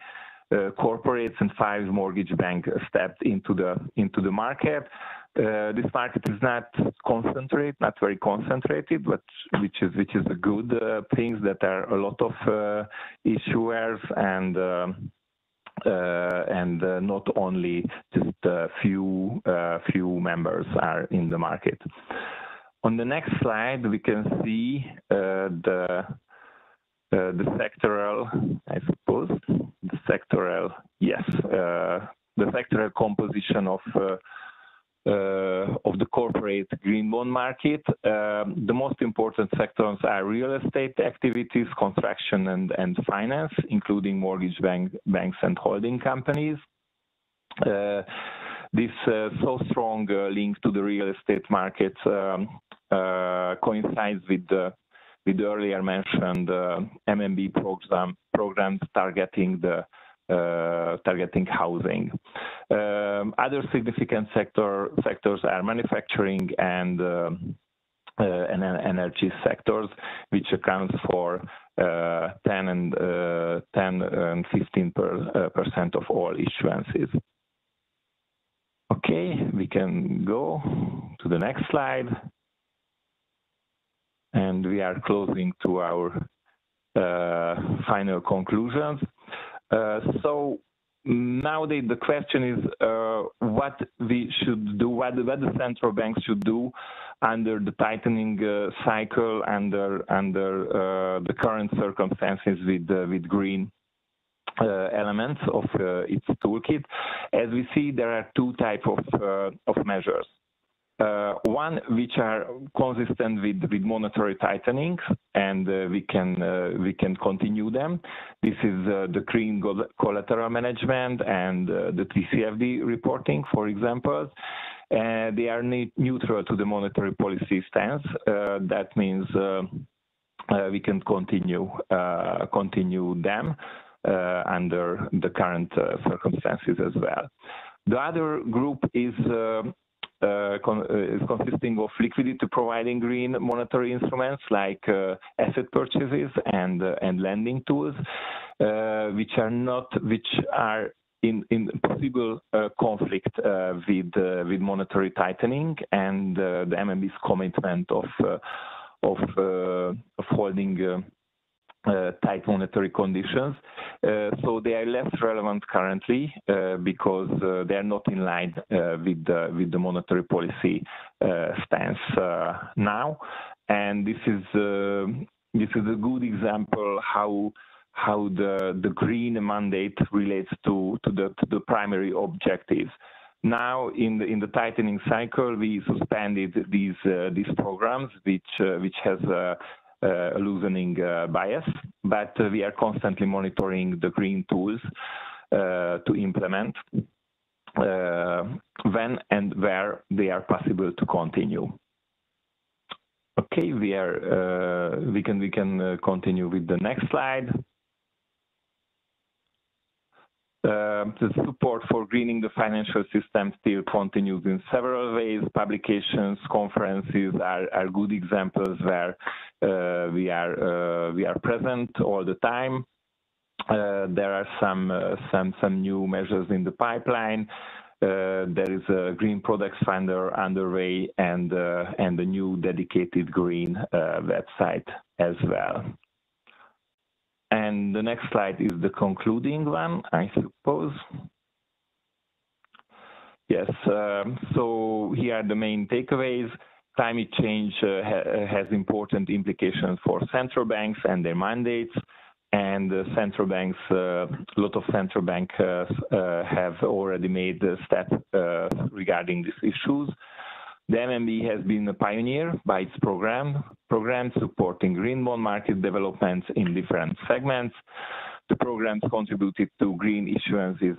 corporates and 5 mortgage banks stepped into the market. This market is not very concentrated, but which is a good thing, that there are a lot of issuers and not only just a few members are in the market. On the next slide, we can see the sectoral, I suppose, the sectoral composition of the corporate green bond market. The most important sectors are real estate activities, construction and finance, including mortgage banks and holding companies. This so strong link to the real estate market coincides with the earlier mentioned MMB programs targeting housing. Other significant sectors are manufacturing and energy sectors, which accounts for 10 and 15% of all issuances. Okay, we can go to the next slide, and we are closing to our final conclusions. So nowadays the question is what we should do, what the central banks should do under the tightening cycle, under the current circumstances with green elements of its toolkit. As we see, there are 2 types of measures. One which are consistent with monetary tightening, and we can continue them. This is the green collateral management and the TCFD reporting, for example. They are neutral to the monetary policy stance. That means we can continue them under the current circumstances as well. The other group is consisting of liquidity providing green monetary instruments like asset purchases and lending tools, which are in possible conflict with monetary tightening and the MMB's commitment of holding tight monetary conditions. So they are less relevant currently because they are not in line with the monetary policy stance now. And this is a good example how the green mandate relates to the primary objectives. Now, in the tightening cycle, we suspended these programs, which has a loosening bias, but we are constantly monitoring the green tools to implement when and where they are possible to continue. Okay, we can continue with the next slide. The support for greening the financial system still continues in several ways. Publications, conferences are good examples where we are present all the time. There are some new measures in the pipeline. There is a green products finder underway and a new dedicated green website as well. And the next slide is the concluding one, I suppose. Yes, so here are the main takeaways. Climate change has important implications for central banks and their mandates, and central banks, a lot of central banks have already made steps regarding these issues. The MMB has been a pioneer by its program supporting green bond market developments in different segments. The programs contributed to green issuances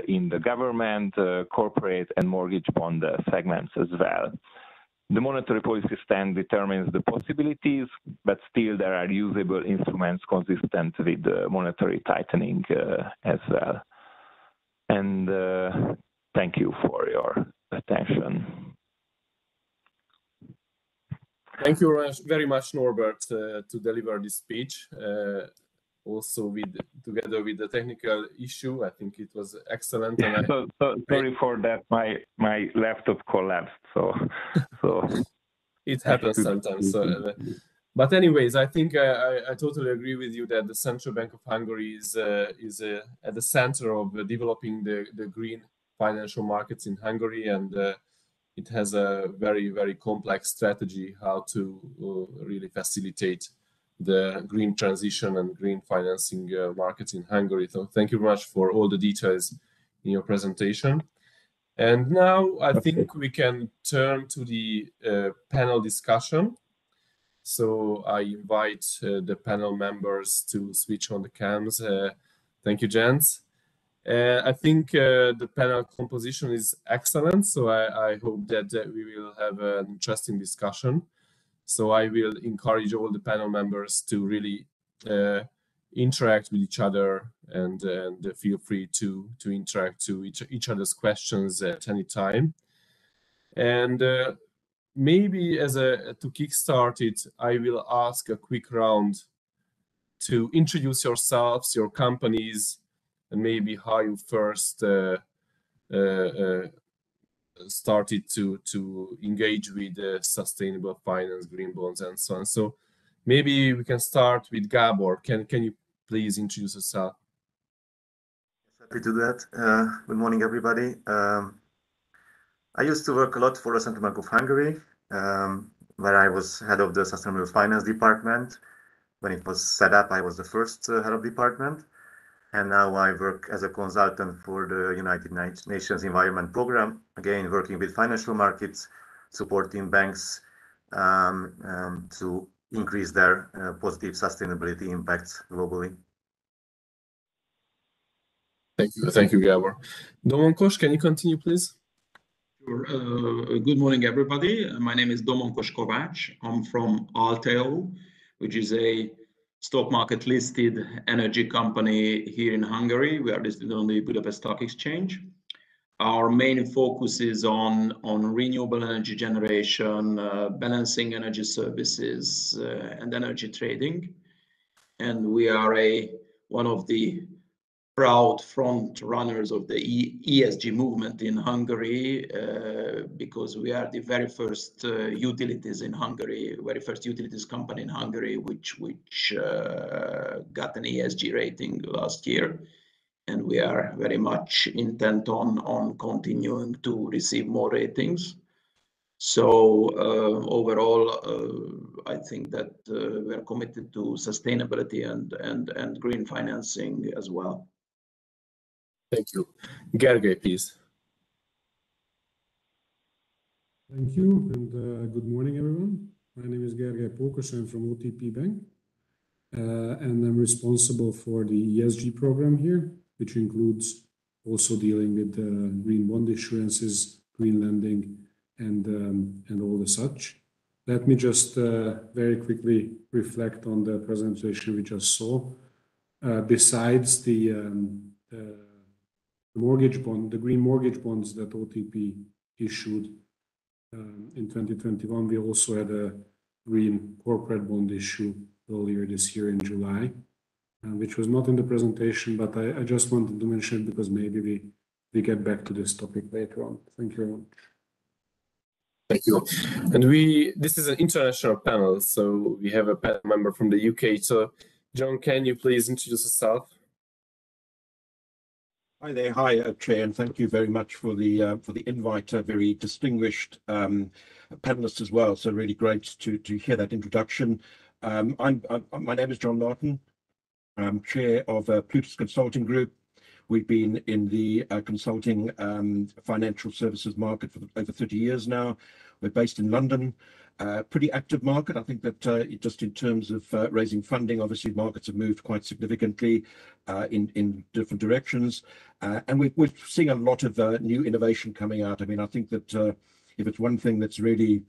in the government, corporate and mortgage bond segments as well. The monetary policy stand determines the possibilities, but still there are usable instruments consistent with monetary tightening as well. And thank you for your attention. Thank you very much, Norbert, to deliver this speech. Also, together with the technical issue, I think it was excellent. And so sorry for that. My laptop collapsed. So it happens sometimes. But anyways, I think I totally agree with you that the Central Bank of Hungary is at the center of developing the green financial markets in Hungary, and it has a very, very complex strategy how to really facilitate the green transition and green financing markets in Hungary. So thank you very much for all the details in your presentation. And now I think we can turn to the panel discussion. So I invite the panel members to switch on the cams. Thank you, gents. I think the panel composition is excellent, so I hope that we will have an interesting discussion. So I will encourage all the panel members to really interact with each other and feel free to interact to each other's questions at any time. And maybe to kickstart it, I will ask a quick round to introduce yourselves, your companies, and maybe how you first started to engage with sustainable finance, green bonds, and so on. So maybe we can start with Gabor. Can you please introduce yourself? Happy to do that. Good morning, everybody. I used to work a lot for the Central Bank of Hungary, where I was head of the Sustainable Finance Department. When it was set up, I was the first head of department. And now I work as a consultant for the United Nations Environment Program, again, working with financial markets, supporting banks to increase their positive sustainability impacts globally. Thank you, Gabor. Domonkos, can you continue, please? Sure. Good morning, everybody. My name is Domonkos Kovács. I'm from Alteo, which is a stock market listed energy company here in Hungary. We are listed on the Budapest Stock Exchange. Our main focus is on renewable energy generation, balancing energy services, and energy trading. And we are one of the proud front runners of the ESG movement in Hungary, because we are the very first utilities in Hungary, very first utilities company in Hungary, which got an ESG rating last year. And we are very much intent on continuing to receive more ratings. So overall, I think that we are committed to sustainability and green financing as well. Thank you. Gergely, please. Thank you, and good morning, everyone. My name is Gergely Pókos. I'm from OTP Bank, and I'm responsible for the ESG program here, which includes also dealing with green bond issuances, green lending, and all the such. Let me just very quickly reflect on the presentation we just saw. Besides the mortgage bond, the green mortgage bonds that OTP issued in 2021, we also had a green corporate bond issue earlier this year in July, which was not in the presentation, but I just wanted to mention it because maybe we get back to this topic later on. Thank you very much. Thank you. And this is an international panel, so we have a panel member from the UK. So, John, can you please introduce yourself? Hi there, hi Chair, and thank you very much for the invite. Very distinguished panelists as well. So really great to hear that introduction. My name is John Martin. I'm chair of Plutus Consulting Group. We've been in the consulting financial services market for over 30 years now. We're based in London, Pretty active market. I think that just in terms of raising funding, obviously markets have moved quite significantly in different directions, and we're seeing a lot of new innovation coming out. I mean, I think that if it's one thing that's really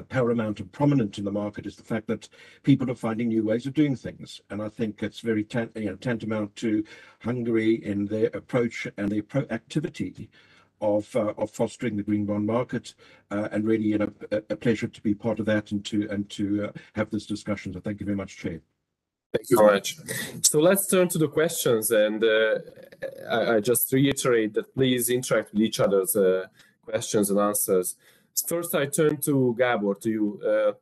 paramount and prominent in the market is the fact that people are finding new ways of doing things, and I think it's very tantamount to Hungary in their approach and their proactivity of fostering the green bond market, and really a pleasure to be part of that and to have this discussion. So thank you very much, Chair. Thank you very much. So let's turn to the questions, and I just reiterate that please interact with each other's questions and answers. First, I turn to Gabor, to you.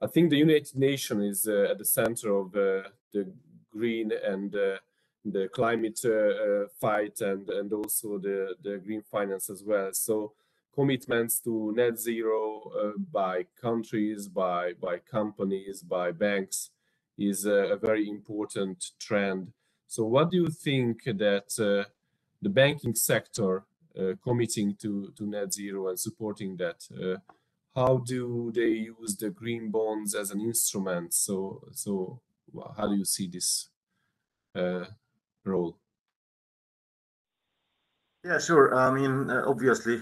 I think the United Nations is at the center of the green and the climate fight, and also the green finance as well. So commitments to net zero by countries, by companies, by banks is a very important trend. So what do you think that the banking sector committing to net zero and supporting that, how do they use the green bonds as an instrument? So how do you see this role? Yeah, sure. I mean, obviously,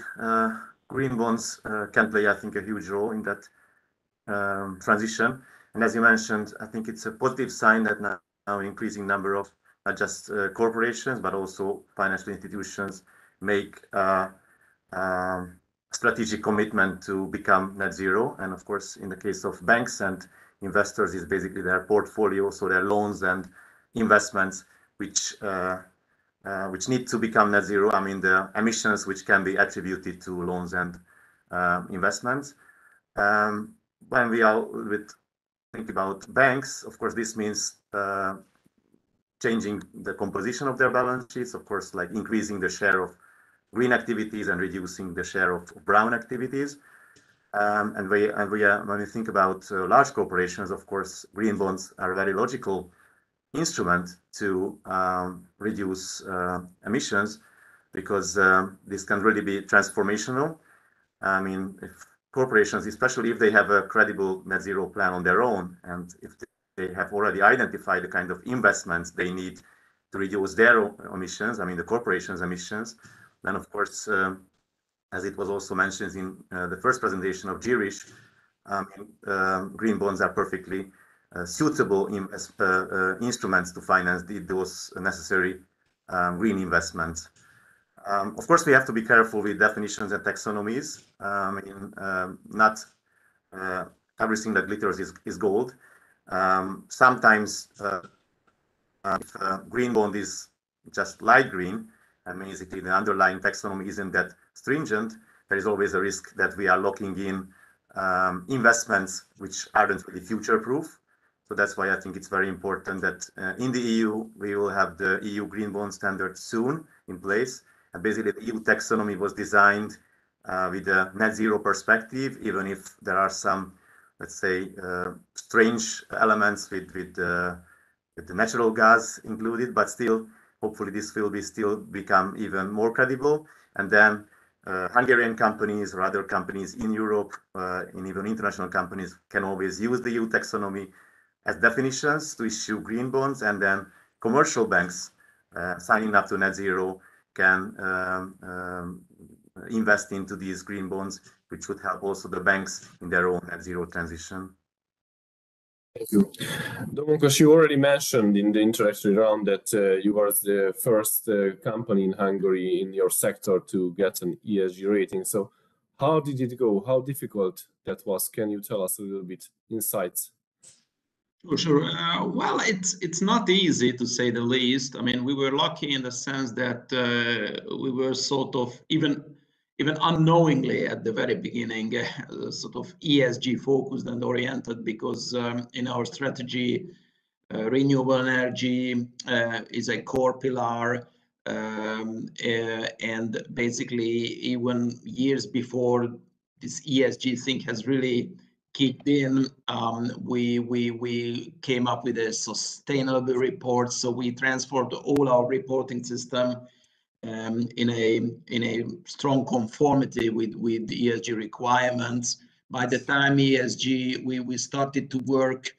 green bonds can play, I think, a huge role in that transition. And as you mentioned, I think it's a positive sign that now an increasing number of not just corporations, but also financial institutions make strategic commitment to become net zero. And of course, in the case of banks and investors, is basically their portfolio, so their loans and investments, which need to become net zero. I mean, the emissions which can be attributed to loans and investments. When we are think about banks, of course, this means changing the composition of their balance sheets, of course, like increasing the share of green activities and reducing the share of brown activities. And when we think about large corporations, of course, green bonds are a very logical instrument to reduce emissions, because this can really be transformational. I mean, if corporations, especially if they have a credible net zero plan on their own, and if they have already identified the kind of investments they need to reduce their emissions, I mean the corporation's emissions, then of course, as it was also mentioned in the first presentation of Girish, green bonds are perfectly suitable instruments to finance those necessary green investments. Of course, we have to be careful with definitions and taxonomies. Not everything that glitters is gold. Sometimes if a green bond is just light green, and basically the underlying taxonomy isn't that stringent, there is always a risk that we are locking in investments which aren't really future-proof. So that's why I think it's very important that in the EU, we will have the EU Green Bond Standard soon in place. And basically, the EU taxonomy was designed with a net zero perspective, even if there are some, let's say, strange elements with the natural gas included, but still, hopefully this will still become even more credible. And then Hungarian companies or other companies in Europe, and even international companies, can always use the EU taxonomy as definitions to issue green bonds, and then commercial banks signing up to net zero can invest into these green bonds, which would help also the banks in their own net zero transition. Thank you. Domonkos, you already mentioned in the introductory round that you were the first company in Hungary in your sector to get an ESG rating. So how did it go? How difficult that was? Can you tell us a little bit insights? Sure. Well, it's not easy, to say the least. I mean, we were lucky in the sense that we were sort of even unknowingly at the very beginning sort of ESG focused and oriented, because in our strategy, renewable energy is a core pillar, and basically even years before this ESG thing has really kicked in, we came up with a sustainability report. So we transformed all our reporting system in a strong conformity with the ESG requirements. by the time ESG, we started to work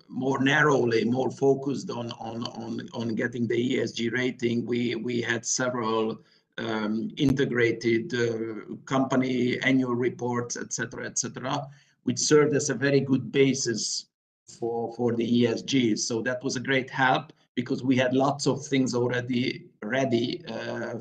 more narrowly, more focused on getting the ESG rating. We had several integrated company annual reports, etc., which served as a very good basis for the ESG. So that was a great help because we had lots of things already ready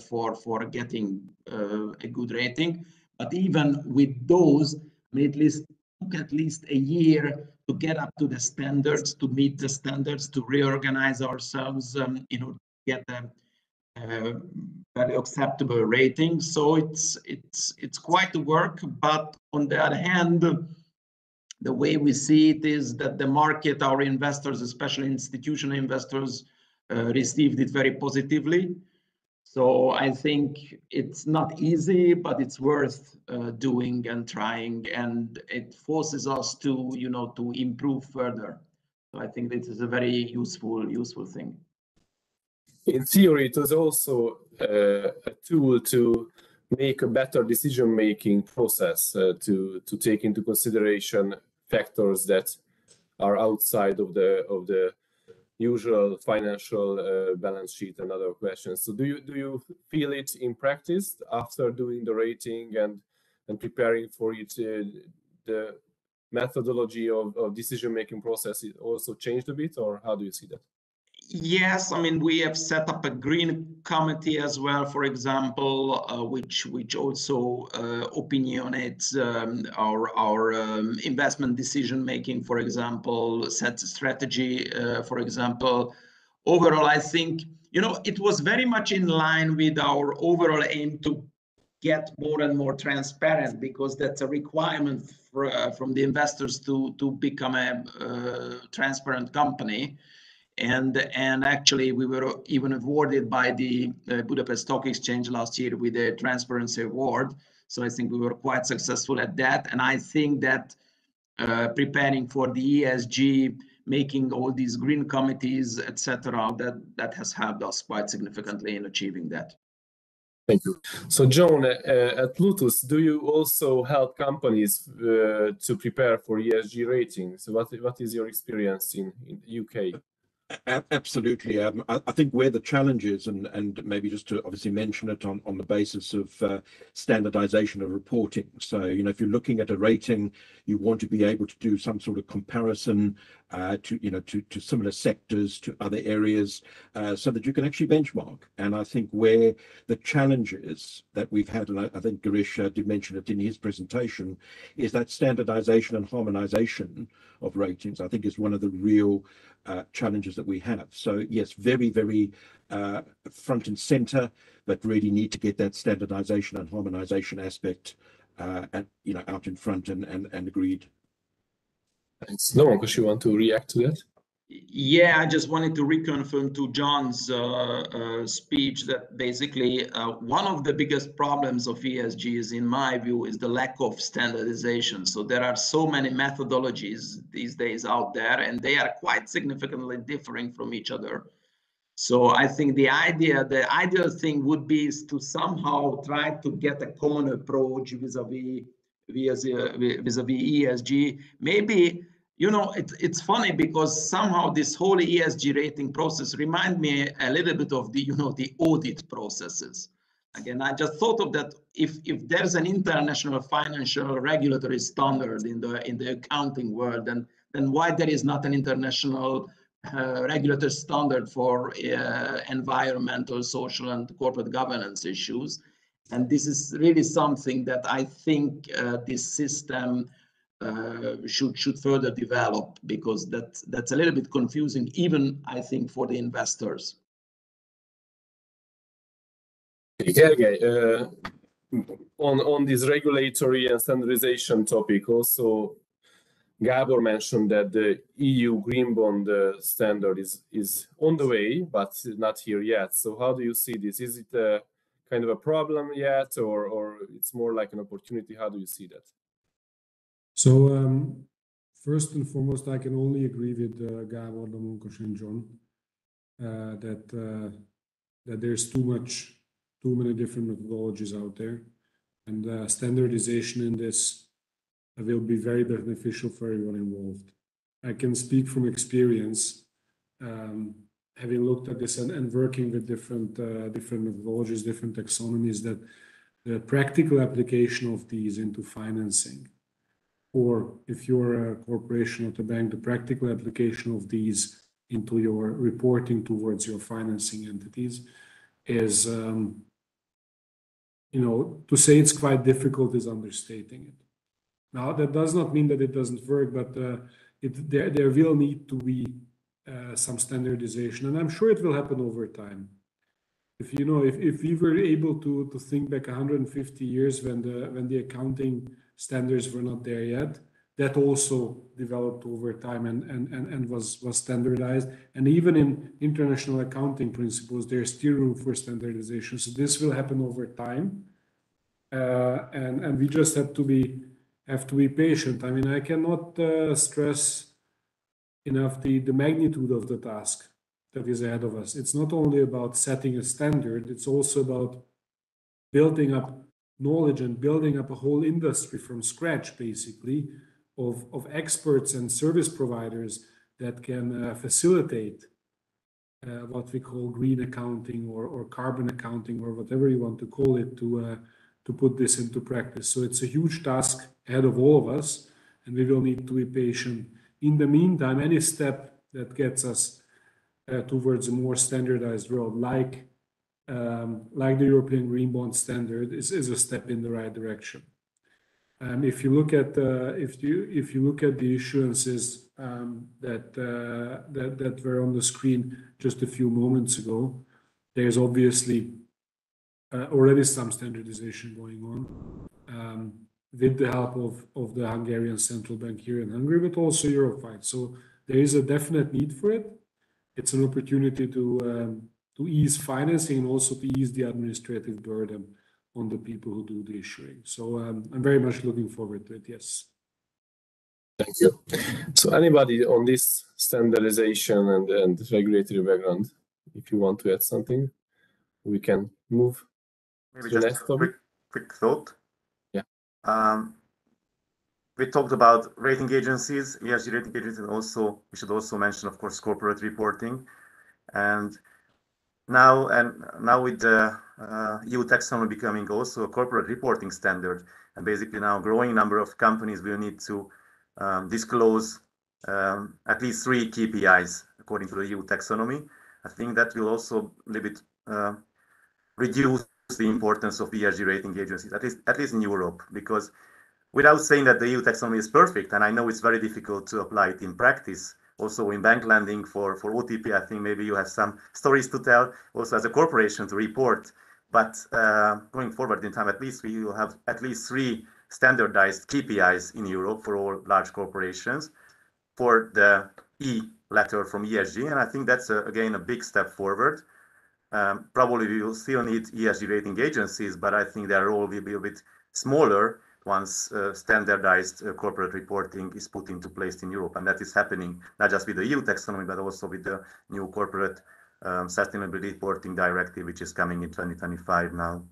for getting a good rating. But even with those, I mean, it took at least a year to get up to the standards, to meet the standards, to reorganize ourselves in order to get a very acceptable rating. So it's quite a work, but on the other hand, the way we see it is that the market, our investors, especially institutional investors, received it very positively. So I think it's not easy, but it's worth doing and trying, and it forces us to, to improve further. So I think this is a very useful thing. In theory, it was also a tool to make a better decision-making process, to take into consideration factors that are outside of the usual financial balance sheet and other questions. So do you feel it in practice after doing the rating and preparing for it? The methodology of decision-making process also changed a bit, or how do you see that? Yes, I mean, we have set up a green committee as well, for example, which also opinionates our investment decision making, for example, sets a strategy, for example. Overall, I think, it was very much in line with our overall aim to get more and more transparent, because that's a requirement from the investors to become a transparent company. And actually, we were even awarded by the Budapest Stock Exchange last year with a Transparency Award. So I think we were quite successful at that. And I think that preparing for the ESG, making all these green committees, etc., that has helped us quite significantly in achieving that. Thank you. So, John, at Plutus, do you also help companies to prepare for ESG ratings? So what is your experience in the UK? Absolutely. I think where the challenge is, and maybe just to obviously mention it on the basis of standardization of reporting. So, if you're looking at a rating, you want to be able to do some sort of comparison to similar sectors, to other areas, so that you can actually benchmark. And I think where the challenge is that we've had, and I think Girish did mention it in his presentation, is that standardization and harmonization of ratings, I think, is one of the real challenges that we have. So yes, very, very front and center, but really need to get that standardization and harmonization aspect out in front and agreed. Thanks. Domokos, you want to react to that? Yeah, I just wanted to reconfirm to John's speech that basically one of the biggest problems of ESG is, in my view, is the lack of standardization. So there are so many methodologies these days out there, and they are quite significantly differing from each other. So I think the ideal thing would be is to somehow try to get a common approach vis-a-vis ESG. Maybe, it's funny because somehow this whole ESG rating process reminds me a little bit of the audit processes. Again, I just thought of that. If there's an international financial regulatory standard in the accounting world, then why there is not an international regulatory standard for environmental, social, and corporate governance issues? And this is really something that I think this system should further develop, because that's a little bit confusing, even I think for the investors. Gergely, on this regulatory and standardization topic, also Gábor mentioned that the EU green bond standard is on the way, but not here yet. So how do you see this? Is it a kind of a problem yet, or it's more like an opportunity? How do you see that? So first and foremost, I can only agree with Gábor, Domokos, and John that there's too many different methodologies out there. and standardization in this will be very beneficial for everyone involved. I can speak from experience, having looked at this and working with different methodologies, different taxonomies, that the practical application of these into financing, or if you're a corporation or a bank, the practical application of these into your reporting towards your financing entities is, to say it's quite difficult is understating it. Now, that does not mean that it doesn't work, but there will need to be some standardization, and I'm sure it will happen over time. If we were able to think back 150 years when the accounting standards were not there yet, that also developed over time and was standardized. And even in international accounting principles, there's still room for standardization. So this will happen over time, and we just have to be patient. I mean, I cannot stress enough the magnitude of the task that is ahead of us. It's not only about setting a standard, it's also about building up knowledge and building up a whole industry from scratch, basically, of experts and service providers that can facilitate what we call green accounting or carbon accounting, or whatever you want to call it, to put this into practice. So it's a huge task ahead of all of us, and we will need to be patient. In the meantime, any step that gets us towards a more standardized world, like the European Green Bond Standard, is a step in the right direction. If you look at the issuances that were on the screen just a few moments ago, there's obviously already some standardization going on with the help of the Hungarian Central Bank here in Hungary, but also Europe-wide. So there is a definite need for it. It's an opportunity to ease financing and also to ease the administrative burden on the people who do the issuing. So I'm very much looking forward to it, yes. Thank you. So anybody on this standardization and regulatory background, if you want to add something, we can move. Maybe just a quick thought. Yeah. We talked about rating agencies, ESG rating agencies, and also we should also mention, of course, corporate reporting. And now with the EU taxonomy becoming also a corporate reporting standard, and basically now a growing number of companies will need to disclose at least 3 KPIs according to the EU taxonomy. I think that will also a little bit reduce the importance of ESG rating agencies, at least in Europe, because without saying that the EU taxonomy is perfect, and I know it's very difficult to apply it in practice, also in bank lending for OTP, I think maybe you have some stories to tell, also as a corporation to report. But going forward in time, at least we will have at least 3 standardized KPIs in Europe for all large corporations for the E letter from ESG. And I think that's, again, a big step forward. Probably we will still need ESG rating agencies, but I think their role will be a bit smaller once standardized corporate reporting is put into place in Europe. And that is happening not just with the EU taxonomy, but also with the new corporate sustainability reporting directive, which is coming in 2025 now.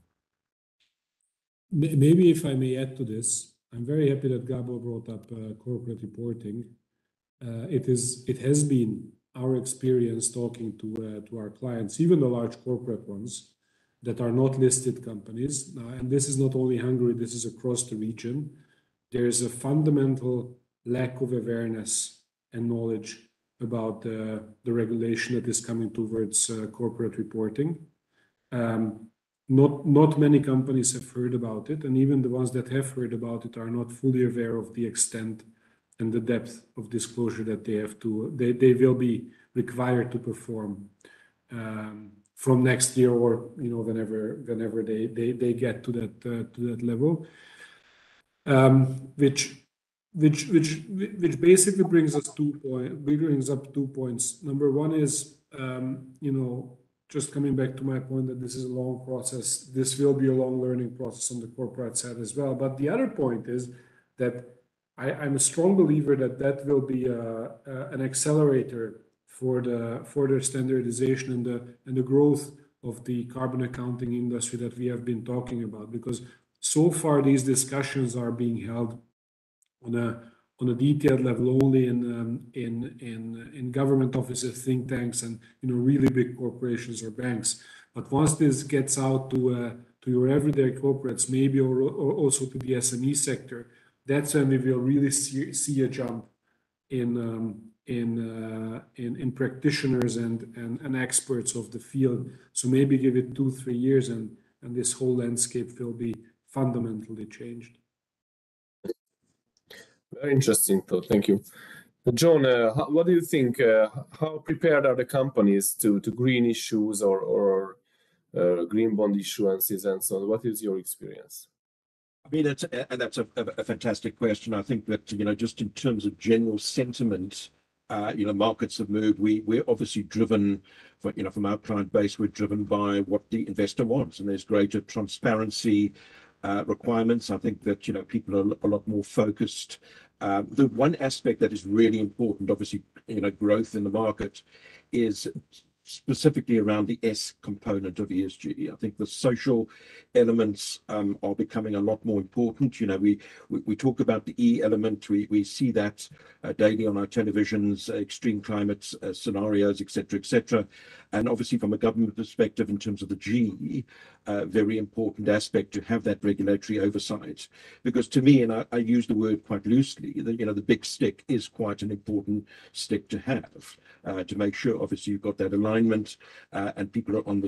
Maybe if I may add to this, I'm very happy that Gabor brought up corporate reporting. It has been our experience talking to our clients, even the large corporate ones, that are not listed companies. And this is not only Hungary, this is across the region. There is a fundamental lack of awareness and knowledge about the regulation that is coming towards corporate reporting. Not many companies have heard about it, and even the ones that have heard about it are not fully aware of the extent and the depth of disclosure that they will be required to perform from next year, or whenever they get to that level, which basically brings up 2 points. Number one is just coming back to my point that this is a long process. This will be a long learning process on the corporate side as well. But the other point is that I'm a strong believer that will be an accelerator for the standardization and the growth of the carbon accounting industry that we have been talking about, because So far, these discussions are being held on a detailed level only in government offices, think tanks, and really big corporations or banks. But once this gets out to your everyday corporates, maybe or also to the SME sector, that's when we will really see a jump in practitioners and experts of the field. So maybe give it 2-3 years, and this whole landscape will be fundamentally changed. Very interesting thought. Thank you. John, what do you think? How prepared are the companies to green issues or green bond issuances and so on? What is your experience? I mean, that's a fantastic question. I think that, just in terms of general sentiment, markets have moved. We're obviously driven, from our client base, we're driven by what the investor wants, and there's greater transparency requirements. I think that, people are a lot more focused. The one aspect that is really important, obviously, growth in the market, is specifically around the S component of ESG. I think the social elements are becoming a lot more important. We talk about the E element. We see that daily on our televisions, extreme climate scenarios, etc. And obviously, from a government perspective, in terms of the G, very important aspect to have that regulatory oversight. Because to me, and I use the word quite loosely, the big stick is quite an important stick to have, to make sure, obviously, you've got that alignment and people are on the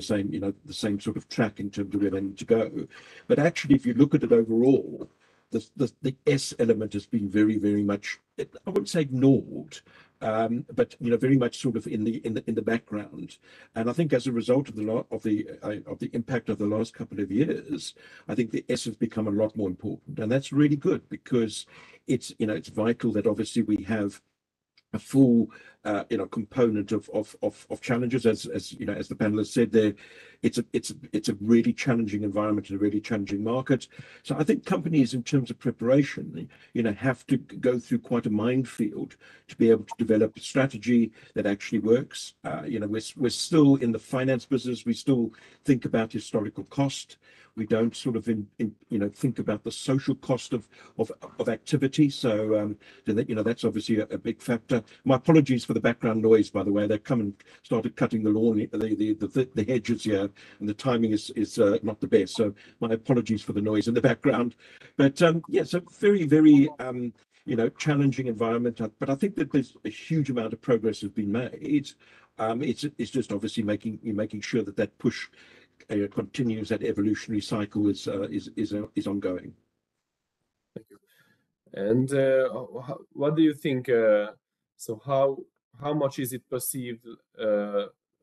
same sort of track in terms of where they need to go. But actually, if you look at it overall, the S element has been very, very much, I wouldn't say ignored, but very much sort of in the background. And I think as a result of the impact of the last couple of years, I think the S has become a lot more important, and that's really good, because it's vital that obviously we have a full component of challenges, as the panelists said there. It's a really challenging environment and a really challenging market. So I think companies, in terms of preparation, have to go through quite a minefield to be able to develop a strategy that actually works. We're still in the finance business. We still think about historical cost. We don't sort of think about the social cost of activity. So that's obviously a big factor. My apologies for the background noise, by the way. They've come and started cutting the lawn, the hedges here, and the timing is not the best. So my apologies for the noise in the background. But so very, very challenging environment. But I think that there's a huge amount of progress has been made. It's just obviously making sure that push continues, that evolutionary cycle is ongoing. Thank you. And what do you think? So how much is it perceived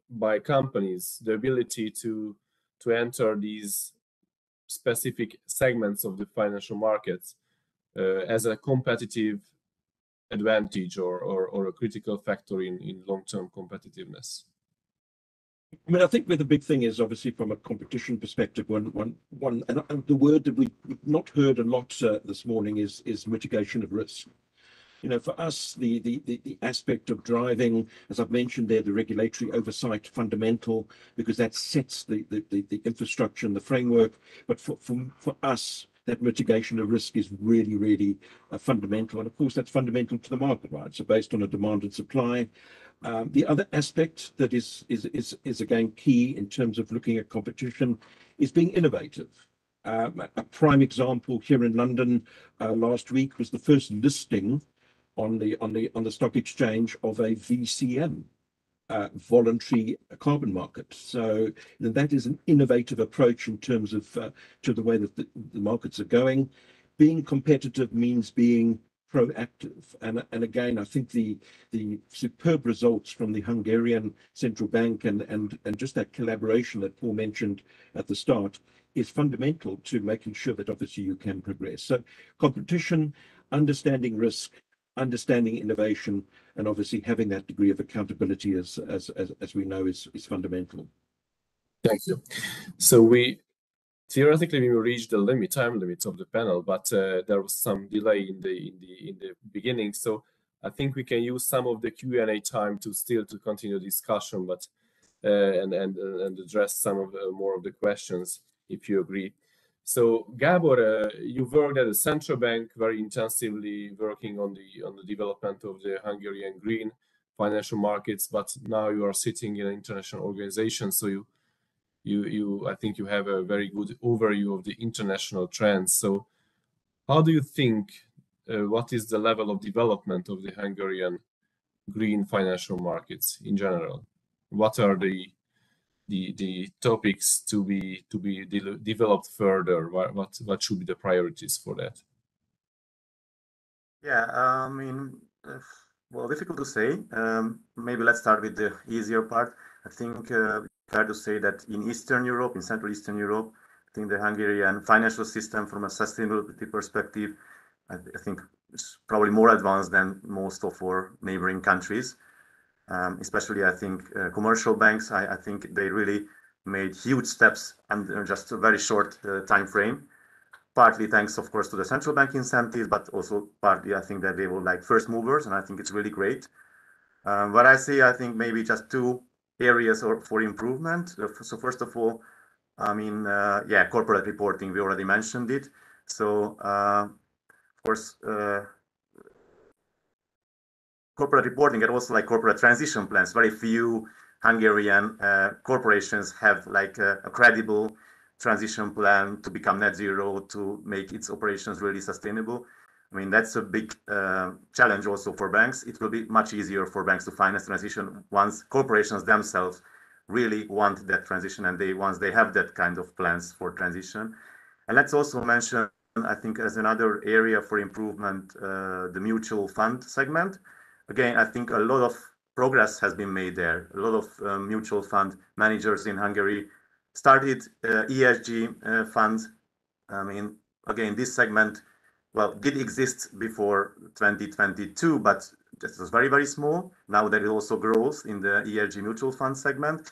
by companies, the ability to enter these specific segments of the financial markets as a competitive advantage or a critical factor in long-term competitiveness? I mean, I think where the big thing is, obviously, from a competition perspective, and the word that we've not heard a lot this morning is mitigation of risk. For us, the aspect of driving, as I've mentioned there, the regulatory oversight fundamental, because that sets the infrastructure and the framework. But for us, that mitigation of risk is really, really fundamental. And of course, that's fundamental to the market, right? So based on a demand and supply. The other aspect that is again key in terms of looking at competition is being innovative. A prime example here in London last week was the first listing on the stock exchange of a VCM, voluntary carbon market. So that is an innovative approach in terms of to the way that the markets are going. Being competitive means being proactive, and again, I think the superb results from the Hungarian central bank and just that collaboration that Paul mentioned at the start is fundamental to making sure that obviously you can progress. So competition, understanding risk, understanding innovation, and obviously having that degree of accountability as we know is fundamental. Thank you. So theoretically, we reached the time limits of the panel, but there was some delay in the beginning. So I think we can use some of the Q&A time to continue discussion, but and address some of more of the questions, if you agree. So Gábor, you worked at a central bank very intensively, working on the development of the Hungarian green financial markets, but now you are sitting in an international organization, so I think you have a very good overview of the international trends. So how do you think, what is the level of development of the Hungarian green financial markets in general? What are the topics to be developed further? What should be the priorities for that? Yeah, I mean, well, difficult to say. Maybe let's start with the easier part. I think fair to say that in Eastern Europe, in Central Eastern Europe, I think the Hungarian financial system from a sustainability perspective, I think it's probably more advanced than most of our neighboring countries. Especially, I think commercial banks, I think they really made huge steps under just a very short time frame. Partly thanks, of course, to the central bank incentives, but also partly I think that they were like first movers, and I think it's really great. What I see, I think maybe just two areas for improvement. So first of all, I mean, yeah, corporate reporting, we already mentioned it. So of course, corporate reporting and also like corporate transition plans. Very few Hungarian corporations have like a credible transition plan to become net zero, to make its operations really sustainable. I mean, that's a big challenge also for banks. It will be much easier for banks to finance transition once corporations themselves really want that transition, and once they have that kind of plans for transition. And let's also mention, I think, as another area for improvement, the mutual fund segment. Again, I think a lot of progress has been made there. A lot of mutual fund managers in Hungary started ESG funds. I mean, again, this segment, well, did exist before 2022, but this was very, very small. Now that it also grows in the ESG mutual fund segment.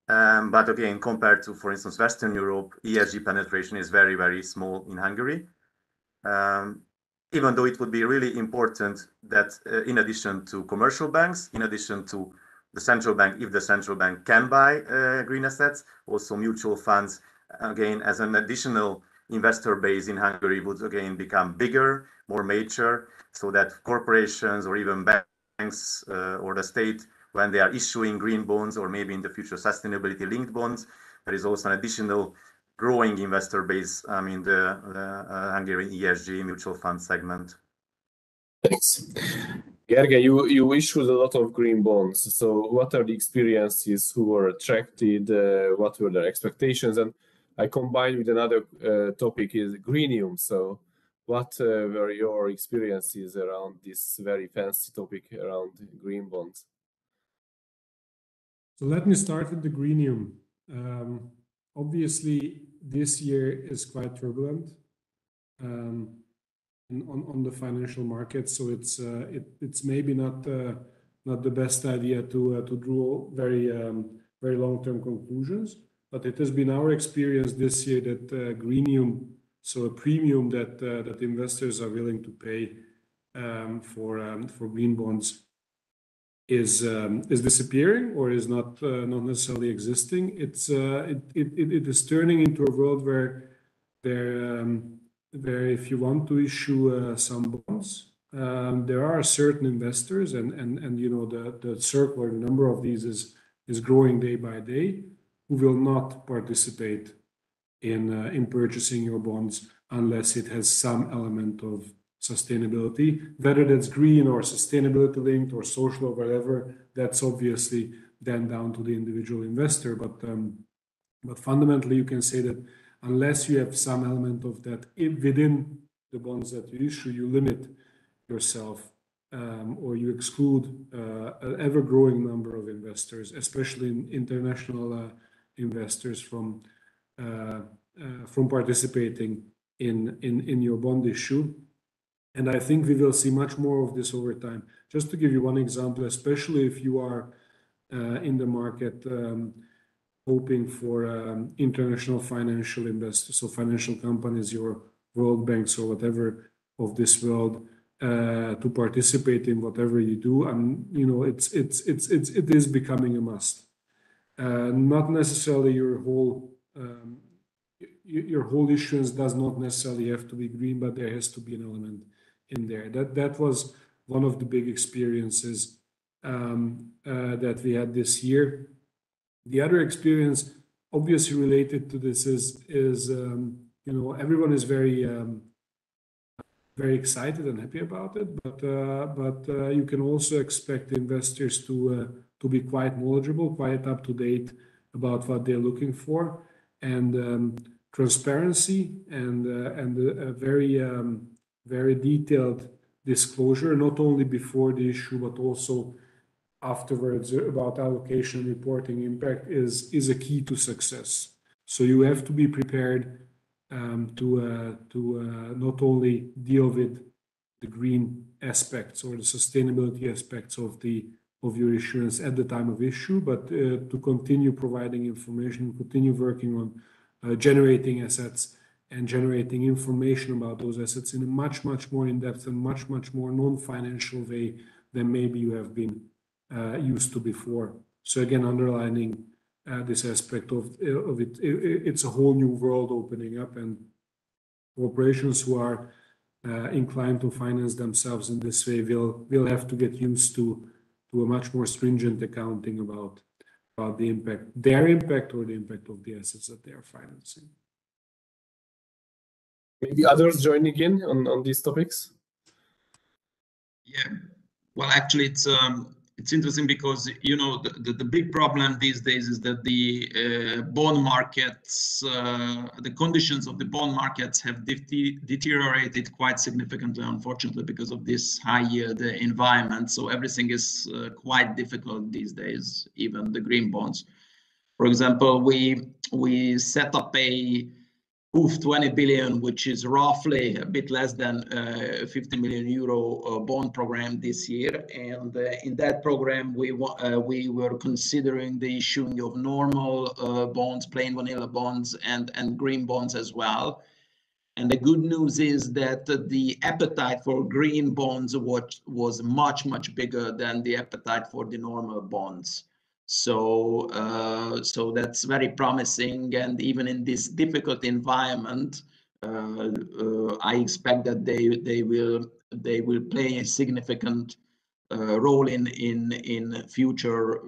But again, compared to, for instance, Western Europe, ESG penetration is very, very small in Hungary. Even though it would be really important that in addition to commercial banks, in addition to the central bank, if the central bank can buy green assets, also mutual funds, again, as an additional investor base in Hungary would again become bigger, more mature, so that corporations or even banks or the state, when they are issuing green bonds or maybe in the future sustainability linked bonds, there is also an additional growing investor base, I mean, the Hungarian ESG mutual fund segment. Thanks. Gergely, you issued a lot of green bonds. So what are the experiences, who were attracted, what were their expectations? And I combined with another topic is greenium. So what were your experiences around this very fancy topic around green bonds? So let me start with the greenium. Obviously, this year is quite turbulent on the financial market, so it's maybe not the best idea to draw very long-term conclusions. But it has been our experience this year that greenium, so a premium that investors are willing to pay for green bonds, is disappearing or is not necessarily existing. It is turning into a world where if you want to issue some bonds, there are certain investors, and you know the circle or the number of these is growing day by day, who will not participate in purchasing your bonds unless it has some element of sustainability, whether that's green or sustainability linked or social or whatever. That's obviously then down to the individual investor. But fundamentally, you can say that unless you have some element of that within the bonds that you issue, you limit yourself or you exclude an ever-growing number of investors, especially international investors, from participating in your bond issue. And I think we will see much more of this over time. Just to give you one example, especially if you are in the market hoping for international financial investors, so financial companies, your world banks or whatever of this world, to participate in whatever you do, you know, it is becoming a must. Not necessarily your whole your whole issuance does not necessarily have to be green, but there has to be an element in there. That was one of the big experiences that we had this year. The other experience, obviously related to this, is everyone is very excited and happy about it, but you can also expect investors to be quite knowledgeable, quite up to date about what they're looking for, and transparency and a very detailed disclosure, not only before the issue but also afterwards, about allocation reporting impact is a key to success. So you have to be prepared to not only deal with the green aspects or the sustainability aspects of your issuance at the time of issue, but to continue providing information, continue working on generating assets and generating information about those assets in a much more in-depth and much more non-financial way than maybe you have been used to before. So again, underlining this aspect of it, it's a whole new world opening up, and corporations who are inclined to finance themselves in this way will have to get used to a much more stringent accounting about the impact, their impact, or the impact of the assets that they are financing. Maybe others joining in on these topics? Yeah, well, actually, it's interesting because the big problem these days is that the bond markets, the conditions of the bond markets have deteriorated quite significantly, unfortunately, because of this high yield environment. So everything is quite difficult these days, even the green bonds. For example, we set up a 20 billion, which is roughly a bit less than 50 million euro bond program this year. And in that program, we were considering the issuing of normal bonds, plain vanilla bonds, and green bonds as well. And the good news is that the appetite for green bonds was much bigger than the appetite for the normal bonds. So that's very promising, and even in this difficult environment, I expect that they will play a significant role in future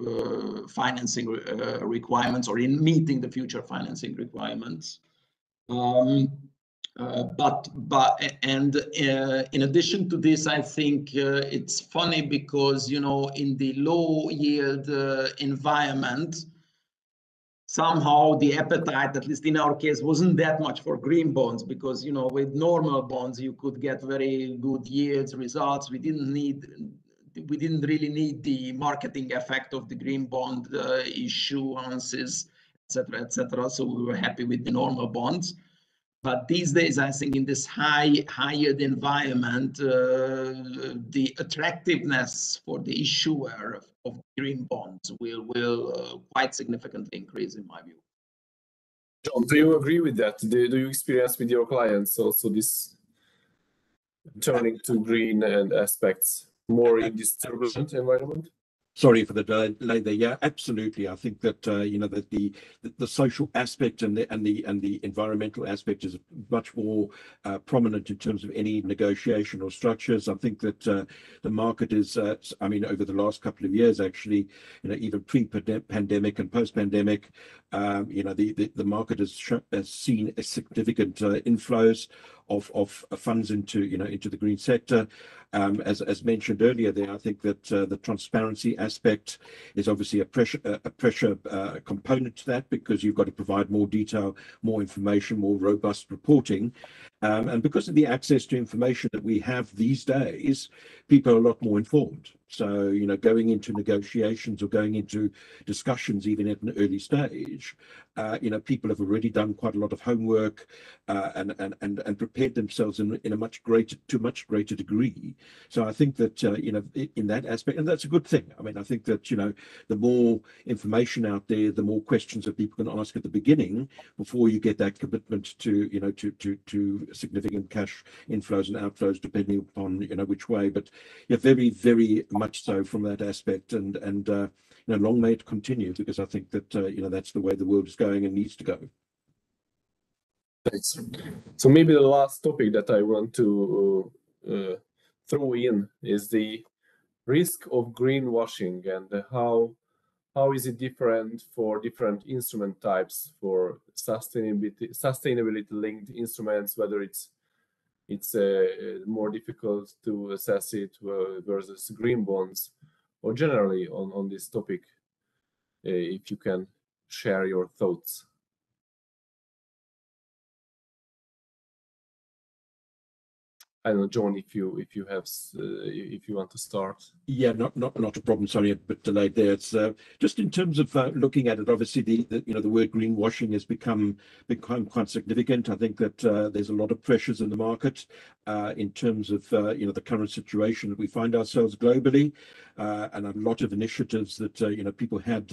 financing requirements, or in meeting the future financing requirements. In addition to this, I think it's funny because in the low yield environment, somehow the appetite, at least in our case, wasn't that much for green bonds, because with normal bonds you could get very good yields, results. We didn't really need the marketing effect of the green bond issuances, etc. So we were happy with the normal bonds. But these days, I think in this high yield environment, the attractiveness for the issuer of green bonds will quite significantly increase, in my view. John, do you agree with that? Do you experience with your clients also this turning to green and aspects more in this turbulent environment? Sorry for the delay there. Yeah, absolutely. I think that that the social aspect and the environmental aspect is much more prominent in terms of any negotiation or structures. I think that the market is, over the last couple of years, actually, even pre-pandemic and post-pandemic, the market has seen a significant inflows of funds into the green sector. As mentioned earlier there, I think that the transparency aspect is obviously a pressure component to that, because you've got to provide more detail, more information, more robust reporting. And because of the access to information that we have these days, people are a lot more informed. So, going into negotiations or going into discussions, even at an early stage, people have already done quite a lot of homework and prepared themselves in a much greater degree. So I think that in that aspect, and that's a good thing. I think that the more information out there, the more questions that people can ask at the beginning before you get that commitment to significant cash inflows and outflows, depending upon which way. But yeah, very, very much so from that aspect, and long may it continue, because I think that that's the way the world is going and needs to go. Thanks. So maybe the last topic that I want to throw in is the risk of greenwashing and how is it different for different instrument types, for sustainability linked instruments, whether it's more difficult to assess it versus green bonds, or generally on this topic, if you can share your thoughts. I don't know, John, if you want to start. Yeah, not a problem. Sorry, a bit delayed there. It's just in terms of looking at it. Obviously, the word greenwashing has become quite significant. I think that there's a lot of pressures in the market in terms of the current situation that we find ourselves globally, and a lot of initiatives that people had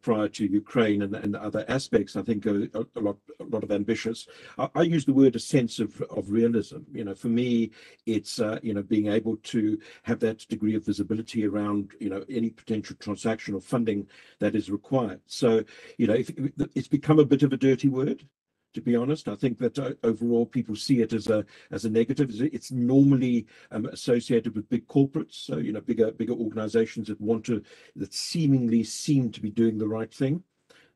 prior to Ukraine and other aspects. I think a lot of ambitious. I use the word a sense of realism. For me, it's being able to have that degree of visibility around any potential transaction or funding that is required. So it's become a bit of a dirty word, to be honest. I think that overall people see it as a negative. It's normally associated with big corporates, so bigger organizations that seemingly seem to be doing the right thing.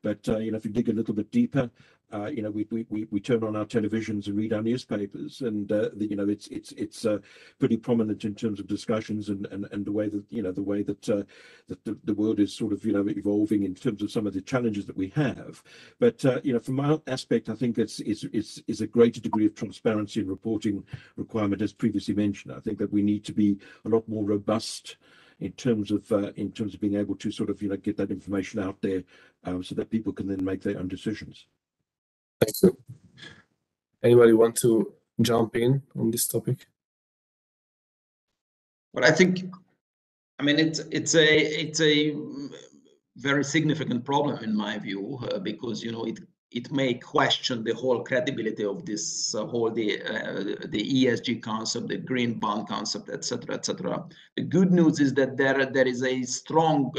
But if you dig a little bit deeper, we turn on our televisions and read our newspapers, and it's pretty prominent in terms of discussions and the way that the world is sort of evolving in terms of some of the challenges that we have. But from my aspect, I think it's a greater degree of transparency and reporting requirement, as previously mentioned. I think that we need to be a lot more robust in terms of being able to sort of get that information out there, so that people can then make their own decisions. Thank you. Anybody want to jump in on this topic? Well, I mean, it's a very significant problem in my view, because it may question the whole credibility of this the ESG concept, the green bond concept, etc., etc. The good news is that there is a strong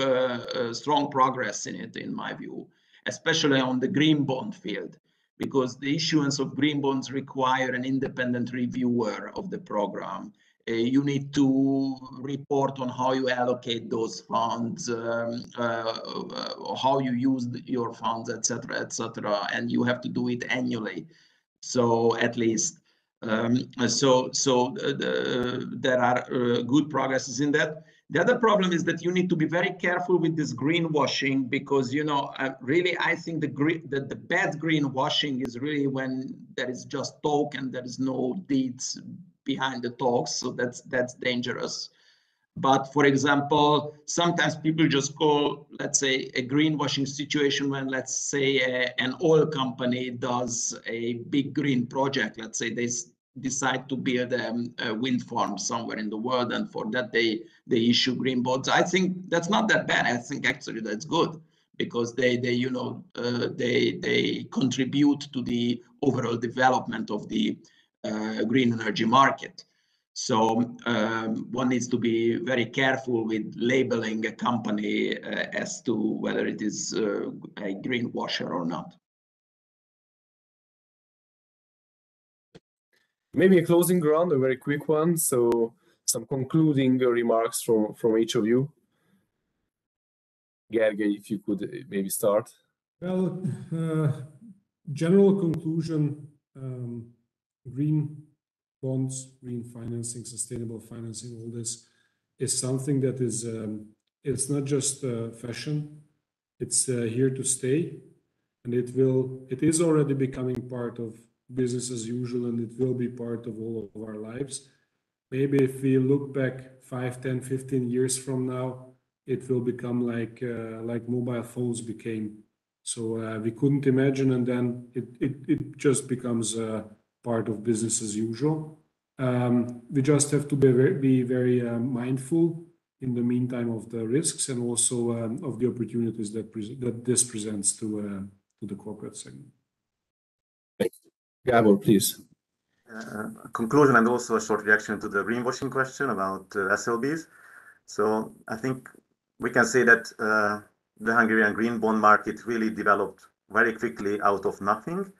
progress in it, in my view, especially on the green bond field, because the issuance of green bonds require an independent reviewer of the program. You need to report on how you allocate those funds, how you use your funds, etc., etc., and you have to do it annually. So at least, there are good progresses in that. The other problem is that you need to be very careful with this greenwashing, because really I think the bad greenwashing is really when there is just talk and there is no deeds behind the talks. So that's dangerous. But for example, sometimes people just call, let's say, a greenwashing situation when, let's say, an oil company does a big green project. Let's say they decide to build a wind farm somewhere in the world, and for that they issue green bonds. I think that's not that bad. I think actually that's good, because they contribute to the overall development of the green energy market. So one needs to be very careful with labeling a company as to whether it is a greenwasher or not. Maybe a closing round, a very quick one. So some concluding remarks from each of you. Gergely, if you could maybe start. Well, general conclusion, green bonds, green financing, sustainable financing, all this is something that is, it's not just fashion, it's here to stay, and it is already becoming part of business as usual, and it will be part of all of our lives. Maybe if we look back 5, 10, 15 years from now, it will become like mobile phones became. So we couldn't imagine, and then it just becomes part of business as usual. We just have to be very mindful in the meantime of the risks, and also of the opportunities that this presents to the corporate segment. Thank you. Gabor, please. Conclusion and also a short reaction to the greenwashing question about SLBs. So I think we can say that the Hungarian green bond market really developed very quickly out of nothing.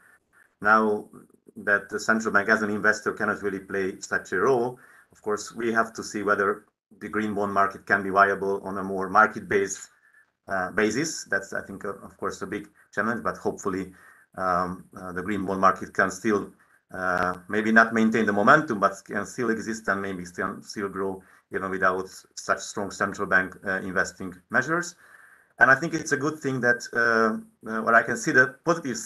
now that the central bank as an investor cannot really play such a role, of course, we have to see whether the green bond market can be viable on a more market-based basis. That's, I think, of course, a big challenge, but hopefully the green bond market can still maybe not maintain the momentum, but can still exist and maybe still grow even without such strong central bank investing measures. And I think it's a good thing that, what I can see the positive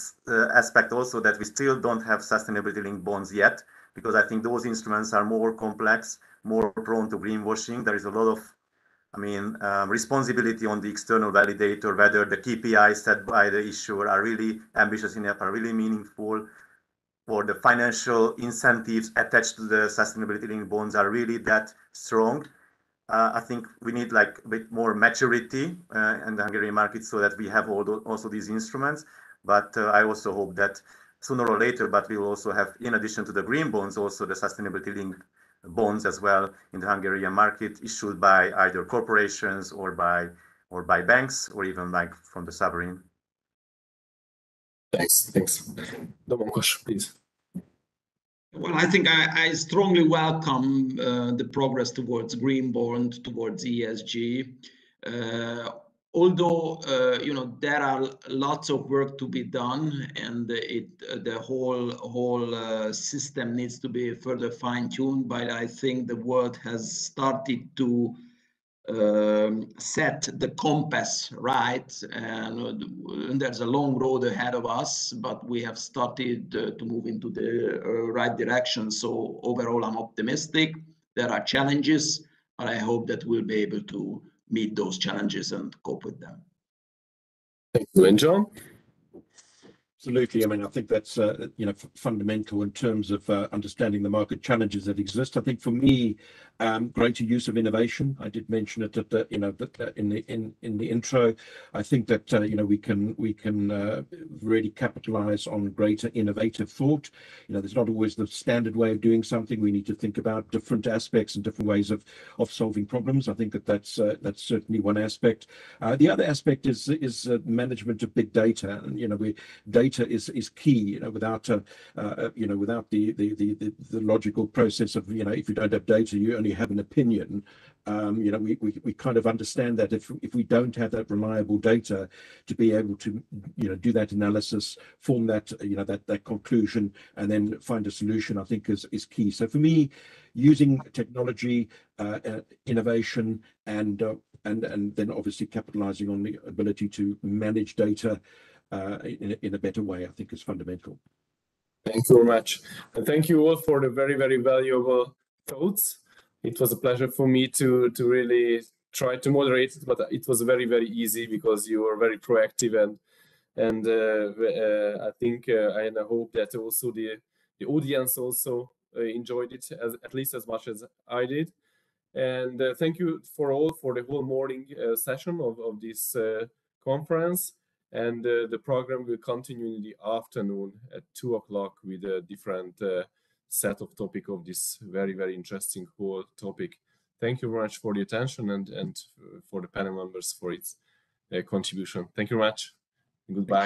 aspect also, that we still don't have sustainability-linked bonds yet, because I think those instruments are more complex, more prone to greenwashing. There is a lot of, responsibility on the external validator, whether the KPIs set by the issuer are really ambitious enough, are really meaningful, or the financial incentives attached to the sustainability-linked bonds are really that strong. I think we need like a bit more maturity in the Hungarian market so that we have also these instruments. But I also hope that sooner or later, but we will also have, in addition to the green bonds, also the sustainability-linked bonds as well in the Hungarian market, issued by either corporations or by banks, or even like from the sovereign. Thanks. Domonkos, please. Well, I think I strongly welcome the progress towards green bond, towards ESG. Although there are lots of work to be done, and the whole system needs to be further fine-tuned. But I think the world has started to set the compass right, and there's a long road ahead of us, but we have started to move into the right direction. So overall, I'm optimistic. There are challenges, but I hope that we'll be able to meet those challenges and cope with them. Thank you. And John? Absolutely. I mean, I think that's fundamental in terms of understanding the market challenges that exist. I think for me, greater use of innovation. I did mention it at the in the intro. I think that we can really capitalize on greater innovative thought. There's not always the standard way of doing something. We need to think about different aspects and different ways of solving problems. I think that's certainly one aspect. The other aspect is management of big data. And data is key. Without the logical process of if you don't have data, you only have an opinion. We kind of understand that if we don't have that reliable data to be able to do that analysis, form that that conclusion, and then find a solution, I think is key. So for me, using technology, innovation, and then obviously capitalizing on the ability to manage data in a better way, I think is fundamental. Thank you very much. And thank you all for the very, very valuable thoughts. It was a pleasure for me to really try to moderate it, but it was very, very easy because you were very proactive, and I think and I hope that also the audience also enjoyed it at least as much as I did. And thank you for the whole morning session of this conference. And the program will continue in the afternoon at 2 o'clock with a different set of topic of this very, very interesting whole topic. Thank you very much for the attention and for the panel members for its contribution. Thank you very much. Goodbye.